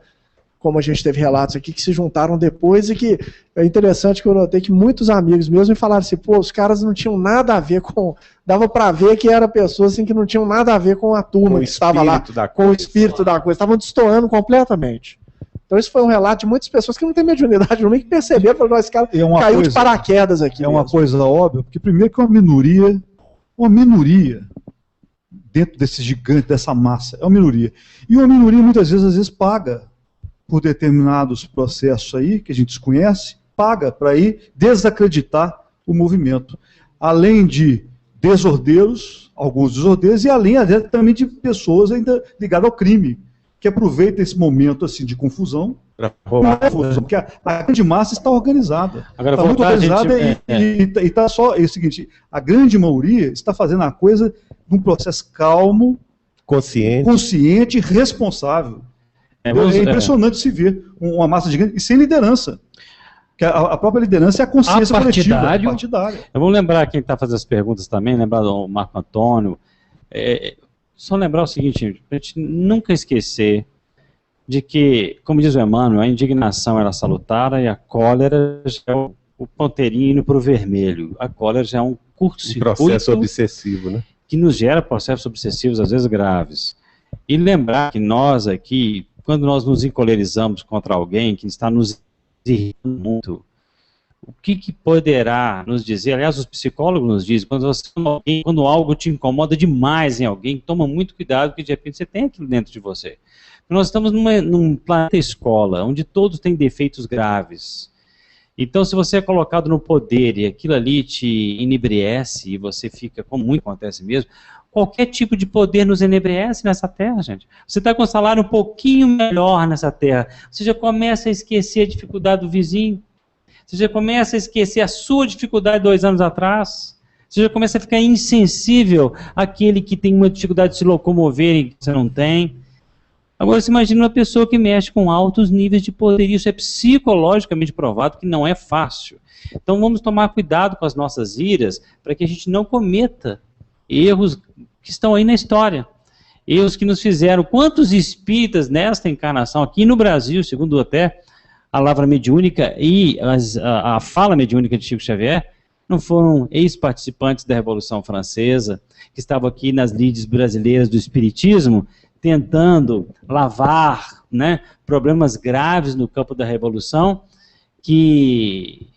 como a gente teve relatos aqui, que se juntaram depois, e que é interessante que eu notei que muitos amigos meus me falaram assim, pô, os caras não tinham nada a ver com... Dava para ver que eram pessoas assim, que não tinham nada a ver com a turma que estava lá, com o espírito da coisa, estavam destoando completamente. Então isso foi um relato de muitas pessoas que não têm mediunidade, não nem que perceberam, falaram, esse cara caiu de paraquedas aqui. É uma coisa óbvia, porque primeiro que é uma minoria, dentro desse gigante, dessa massa, é uma minoria. E uma minoria muitas vezes paga por determinados processos aí, que a gente desconhece, paga para ir desacreditar o movimento. Além de desordeiros, alguns desordeiros, e além também de pessoas ainda ligadas ao crime, que aproveita esse momento assim de confusão, porque a grande massa está organizada. Está muito organizada e está só. É o seguinte, a grande maioria está fazendo a coisa num processo calmo, consciente e responsável. É impressionante se ver uma massa gigante e sem liderança. Que a própria liderança é a consciência coletiva. Partidária. Vamos lembrar quem está fazendo as perguntas também, lembrar do Marco Antônio. Só lembrar o seguinte, a gente nunca esquecer de que, como diz o Emmanuel, a indignação era salutar e a cólera já é o ponteirinho para o vermelho. A cólera já é um curto-circuito. Processo obsessivo, né? Que nos gera processos obsessivos, às vezes graves. E lembrar que nós aqui, quando nós nos encolerizamos contra alguém que está nos irritando muito, o que poderá nos dizer? Aliás, os psicólogos nos dizem, quando algo te incomoda demais em alguém, toma muito cuidado, porque de repente você tem aquilo dentro de você. Nós estamos num planeta escola, onde todos têm defeitos graves. Então, se você é colocado no poder e aquilo ali te inebriece, e você fica, como muito acontece mesmo, qualquer tipo de poder nos enebrece nessa terra, gente. Você está com um salário um pouquinho melhor nessa terra, você já começa a esquecer a dificuldade do vizinho, você já começa a esquecer a sua dificuldade 2 anos atrás, você já começa a ficar insensível àquele que tem uma dificuldade de se locomover e que você não tem. Agora, você imagina uma pessoa que mexe com altos níveis de poder, isso é psicologicamente provado que não é fácil. Então vamos tomar cuidado com as nossas iras, para que a gente não cometa erros que estão aí na história. Erros que nos fizeram. Quantos espíritas nesta encarnação, aqui no Brasil, segundo até a lavra mediúnica e a fala mediúnica de Chico Xavier, não foram ex-participantes da Revolução Francesa, que estavam aqui nas lides brasileiras do Espiritismo, tentando lavar, né, problemas graves no campo da Revolução, que,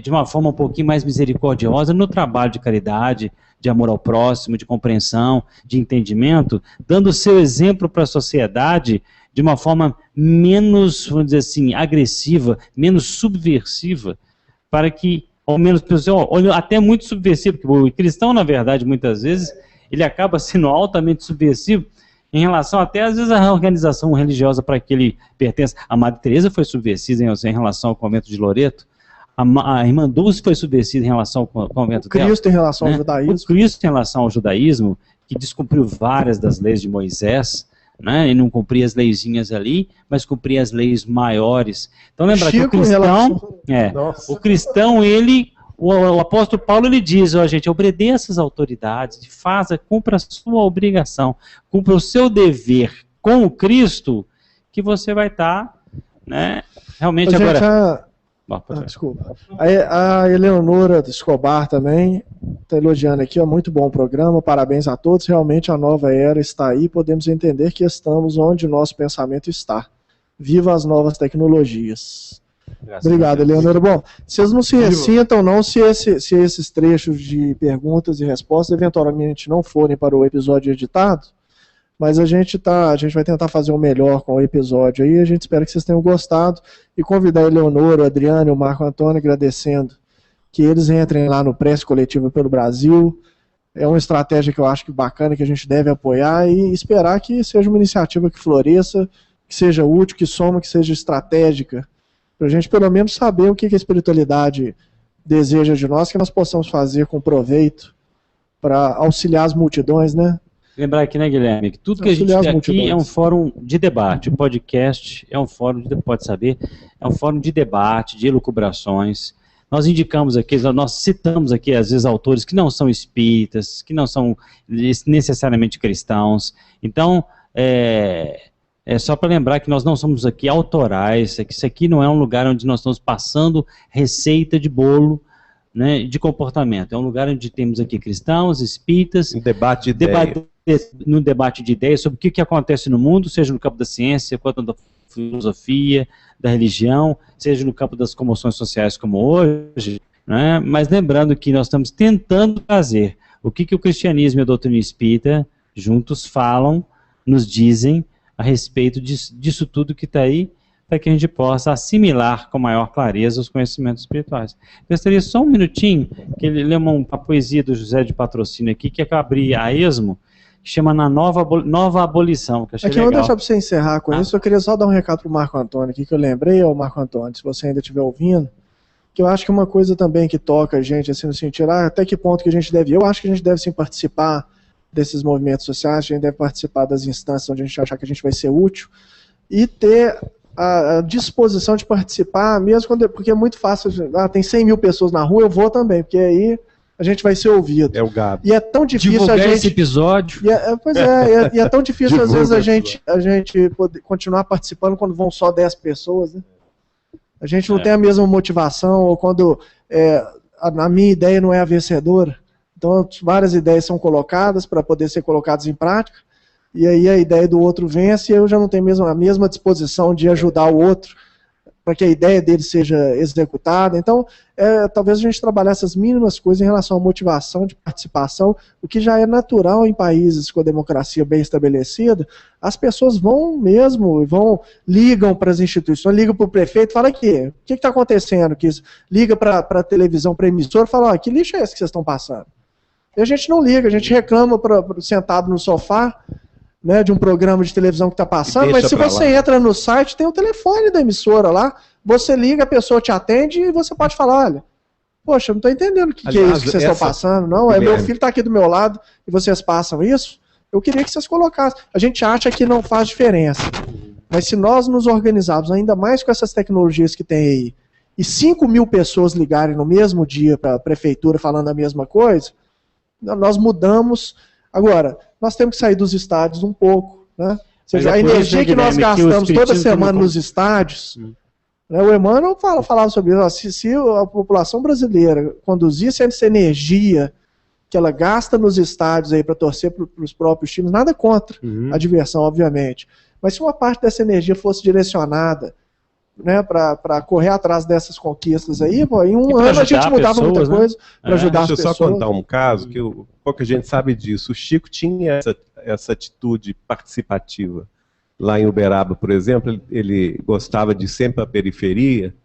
de uma forma um pouquinho mais misericordiosa, no trabalho de caridade, de amor ao próximo, de compreensão, de entendimento, dando o seu exemplo para a sociedade de uma forma menos, vamos dizer assim, agressiva, menos subversiva, para que, ao menos, até muito subversivo, porque o cristão, na verdade, muitas vezes, ele acaba sendo altamente subversivo, em relação até, às vezes, à organização religiosa para que ele pertence. A Madre Teresa foi subversiva em relação ao convento de Loreto, a irmã Dulce foi subversiva em relação ao convento dela. O Cristo em relação ao judaísmo. O Cristo em relação ao judaísmo, que descumpriu várias das leis de Moisés, né, e não cumpria as leizinhas ali, mas cumpria as leis maiores. Então lembra que o cristão, ele... O apóstolo Paulo, ele diz, gente, obedeça às autoridades, cumpra a sua obrigação, cumpra o seu dever com o Cristo, que você vai estar, né, realmente agora... Desculpa. A Eleonora Escobar também está elogiando aqui, ó, muito bom o programa, parabéns a todos, realmente a nova era está aí, podemos entender que estamos onde nosso pensamento está. Viva as novas tecnologias. Obrigado, Eleonora. Bom, vocês não se ressintam não se esses trechos de perguntas e respostas eventualmente não forem para o episódio editado, mas a gente vai tentar fazer o melhor com o episódio aí, a gente espera que vocês tenham gostado e convidar a Eleonora, o Adriano e o Marco Antônio, agradecendo que eles entrem lá no Prece Coletiva pelo Brasil. É uma estratégia que eu acho que bacana, que a gente deve apoiar e esperar que seja uma iniciativa que floresça, que seja útil, que soma, que seja estratégica, para a gente pelo menos saber o que a espiritualidade deseja de nós, que nós possamos fazer com proveito para auxiliar as multidões, né? Lembrar aqui, né, Guilherme, que tudo que a gente tem aqui é um fórum de debate. O podcast é um fórum, pode saber, é um fórum de debate, de elucubrações. Nós indicamos aqui, nós citamos aqui, às vezes, autores que não são espíritas, que não são necessariamente cristãos. Então, é só para lembrar que nós não somos aqui autorais, que isso aqui não é um lugar onde nós estamos passando receita de bolo, né, de comportamento. É um lugar onde temos aqui cristãos, espíritas... Um debate de ideias. No debate de ideias sobre o que acontece no mundo, seja no campo da ciência, quanto da filosofia, da religião, seja no campo das comoções sociais como hoje, né? Mas lembrando que nós estamos tentando fazer o que o cristianismo e a doutrina espírita juntos falam, nos dizem a respeito disso tudo que está aí, para que a gente possa assimilar com maior clareza os conhecimentos espirituais. Gostaria só um minutinho, que ele lê uma poesia do José de Patrocínio aqui, que é que eu abri a esmo, que chama Na Nova Abolição, que achei legal. Eu vou deixar para você encerrar com isso, eu queria só dar um recado para o Marco Antônio aqui, que eu lembrei, Marco Antônio, se você ainda estiver ouvindo, que eu acho que uma coisa também que toca a gente, assim, no sentido, até que ponto que a gente deve, eu acho que a gente deve sim participar desses movimentos sociais, a gente deve participar das instâncias onde a gente achar que a gente vai ser útil, e ter a disposição de participar, mesmo quando, porque é muito fácil, tem 100 mil pessoas na rua, eu vou também, porque aí a gente vai ser ouvido. É o Gabi. E é tão difícil divulgar a gente... esse episódio. E é tão difícil às vezes a gente poder continuar participando quando vão só 10 pessoas, né? A gente não tem a mesma motivação, ou quando a minha ideia não é a vencedora. Então várias ideias são colocadas para poder ser colocadas em prática, e aí a ideia do outro vence e eu já não tenho a mesma disposição de ajudar o outro para que a ideia dele seja executada. Então, talvez a gente trabalhar essas mínimas coisas em relação à motivação de participação, o que já é natural em países com a democracia bem estabelecida. As pessoas vão mesmo, ligam para as instituições, ligam para o prefeito, fala aqui, o que está acontecendo? Liga para a televisão, para a emissora, fala, que lixo é esse que vocês estão passando? E a gente não liga, a gente reclama sentado no sofá, né, de um programa de televisão que está passando, mas se você entra no site, tem o telefone da emissora lá, você liga, a pessoa te atende e você pode falar, olha, poxa, eu não estou entendendo o que é isso que vocês estão passando, não, meu filho está aqui do meu lado e vocês passam isso, eu queria que vocês colocassem. A gente acha que não faz diferença, mas se nós nos organizarmos ainda mais com essas tecnologias que tem aí, e 5 mil pessoas ligarem no mesmo dia para a prefeitura falando a mesma coisa, nós mudamos. Agora, nós temos que sair dos estádios um pouco, né? Ou seja, a energia que nós gastamos toda semana nos estádios, né? O Emmanuel falava sobre isso, se a população brasileira conduzisse essa energia que ela gasta nos estádios aí para torcer para os próprios times, nada contra a diversão, obviamente, mas se uma parte dessa energia fosse direcionada, né, para correr atrás dessas conquistas aí, pô, em um ano a gente mudava muita coisa para ajudar as pessoas. Deixa eu só contar um caso, que pouca gente sabe disso. O Chico tinha essa atitude participativa. Lá em Uberaba, por exemplo, ele gostava de ir sempre à periferia,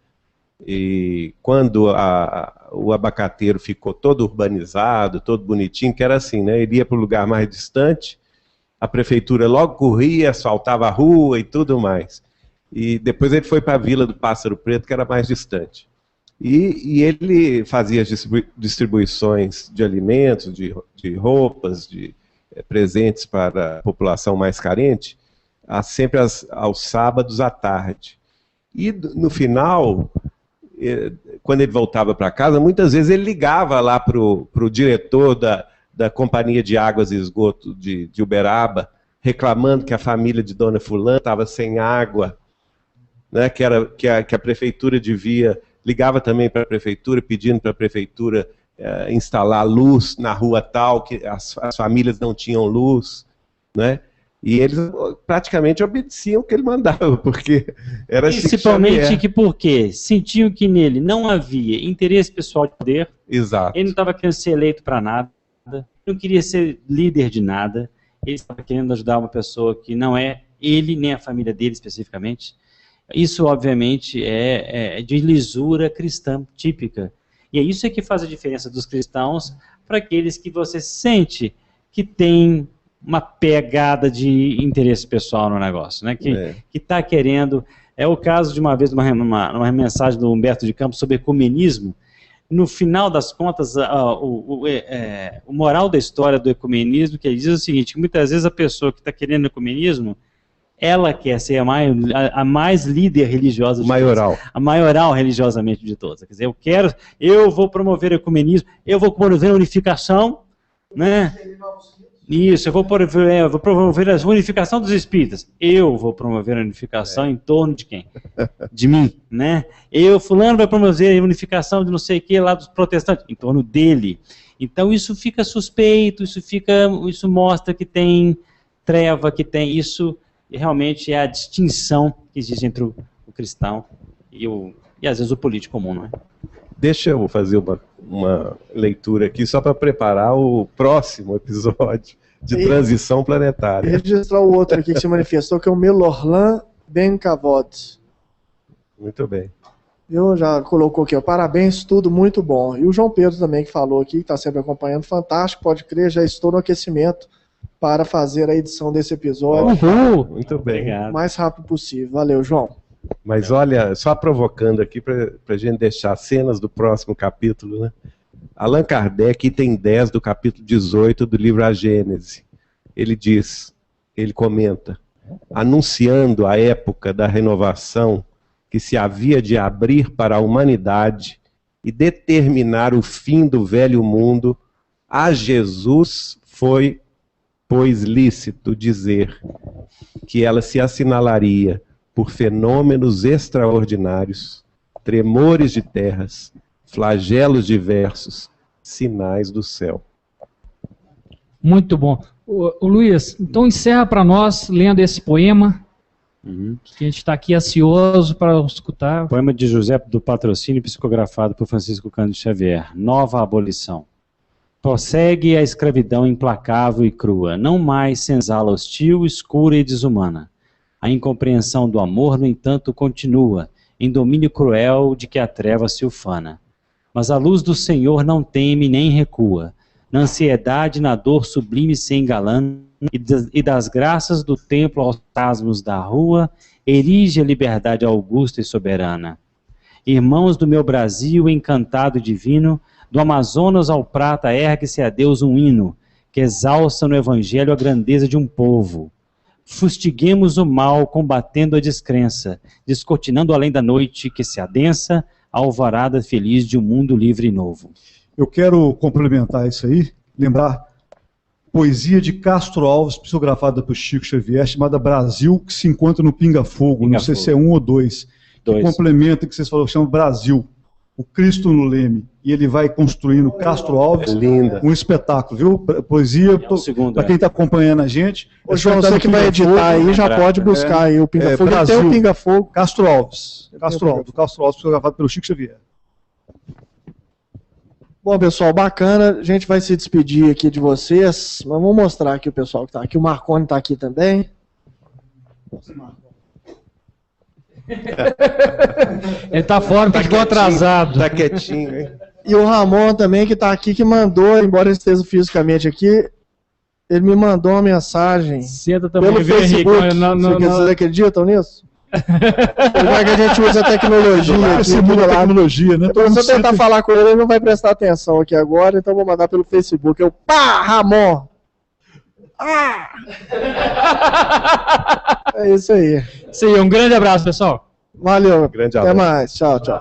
e quando o abacateiro ficou todo urbanizado, todo bonitinho, que era assim, né, ele ia para o lugar mais distante, a prefeitura logo corria, asfaltava a rua e tudo mais. E depois ele foi para a Vila do Pássaro Preto, que era mais distante. E ele fazia as distribuições de alimentos, de roupas, de presentes para a população mais carente, sempre aos sábados à tarde. E no final, quando ele voltava para casa, muitas vezes ele ligava lá para o diretor da Companhia de Águas e Esgoto de Uberaba, reclamando que a família de Dona Fulana estava sem água, né, que a prefeitura ligava também para a prefeitura, pedindo para a prefeitura instalar luz na rua tal, que as famílias não tinham luz, né? E eles praticamente obedeciam o que ele mandava, porque era principalmente que porque sentiam que nele não havia interesse pessoal de poder. Exato. Ele não estava querendo ser eleito para nada, não queria ser líder de nada, ele estava querendo ajudar uma pessoa que não é ele nem a família dele especificamente. Isso, obviamente, é de lisura cristã típica. E é isso que faz a diferença dos cristãos para aqueles que você sente que tem uma pegada de interesse pessoal no negócio, né? Que está querendo... É o caso de uma vez, numa mensagem do Humberto de Campos sobre ecumenismo. No final das contas, o moral da história do ecumenismo, que ele diz o seguinte, que muitas vezes a pessoa que está querendo ecumenismo, ela quer ser a mais líder religiosa de todas. A maioral religiosamente de todas. Quer dizer, eu vou promover o ecumenismo, eu vou promover a unificação, né? Isso, eu vou promover a unificação dos espíritas. Eu vou promover a unificação em torno de quem? De mim, né? Fulano vai promover a unificação de não sei o que lá dos protestantes, em torno dele. Então isso fica suspeito, isso mostra que tem treva, que tem isso, realmente é a distinção que existe entre o cristão e às vezes o político comum, não é? Deixa eu fazer uma leitura aqui só para preparar o próximo episódio de transição planetária. Registrar o outro aqui que se manifestou, que é o Melorlan Benkavod. Muito bem. Eu já colocou aqui, ó, parabéns, tudo muito bom. E o João Pedro também, que falou aqui, que está sempre acompanhando, fantástico, pode crer, já estou no aquecimento para fazer a edição desse episódio. Muito bem. Obrigado. O mais rápido possível. Valeu, João. Mas olha, só provocando aqui para a gente deixar cenas do próximo capítulo, né? Allan Kardec, item 10 do capítulo 18 do livro A Gênese. Ele comenta, anunciando a época da renovação que se havia de abrir para a humanidade e determinar o fim do velho mundo, a Jesus foi, pois, lícito dizer que ela se assinalaria por fenômenos extraordinários, tremores de terras, flagelos diversos, sinais do céu. Muito bom. O Luiz, então encerra para nós lendo esse poema, que a gente está aqui ansioso para escutar. Poema de José do Patrocínio, psicografado por Francisco Cândido Xavier. Nova abolição. Prossegue a escravidão implacável e crua, não mais senzala hostil, escura e desumana. A incompreensão do amor, no entanto, continua, em domínio cruel de que a treva se ufana. Mas a luz do Senhor não teme nem recua. Na ansiedade, na dor sublime se engalana, e das graças do templo aos pasmos da rua, erige a liberdade augusta e soberana. Irmãos do meu Brasil, encantado e divino, do Amazonas ao Prata, ergue-se a Deus um hino, que exalça no Evangelho a grandeza de um povo. Fustiguemos o mal, combatendo a descrença, descortinando além da noite que se adensa, a alvorada feliz de um mundo livre e novo. Eu quero complementar isso aí, lembrar poesia de Castro Alves, psicografada por Chico Xavier, chamada Brasil, que se encontra no Pinga Fogo, não sei se é 1 ou 2, que complementa o que vocês falaram, chama Brasil, o Cristo no Leme, e ele vai construindo Castro Alves, um espetáculo, viu? Poesia, para quem está acompanhando a gente. Ô, João, você que vai editar aí, já pode buscar aí o Pinga Fogo. Brasil, tem o Pinga Fogo. Castro Alves, psicografado pelo Chico Xavier. Bom, pessoal, bacana. A gente vai se despedir aqui de vocês. Mas vamos mostrar aqui o pessoal que está aqui. O Marconi está aqui também. Ele está fora, ficou atrasado. Está quietinho, hein? E o Ramon também, que está aqui, que mandou, embora ele esteja fisicamente aqui, ele me mandou uma mensagem pelo Facebook. Vocês acreditam nisso? Já que a gente usa a tecnologia aqui, tecnologia, né? Se eu tentar falar com ele, ele não vai prestar atenção aqui agora, então vou mandar pelo Facebook. Eu, Ramon! É isso aí. Sim, um grande abraço, pessoal. Valeu. Grande abraço. Até mais. Tchau, tchau.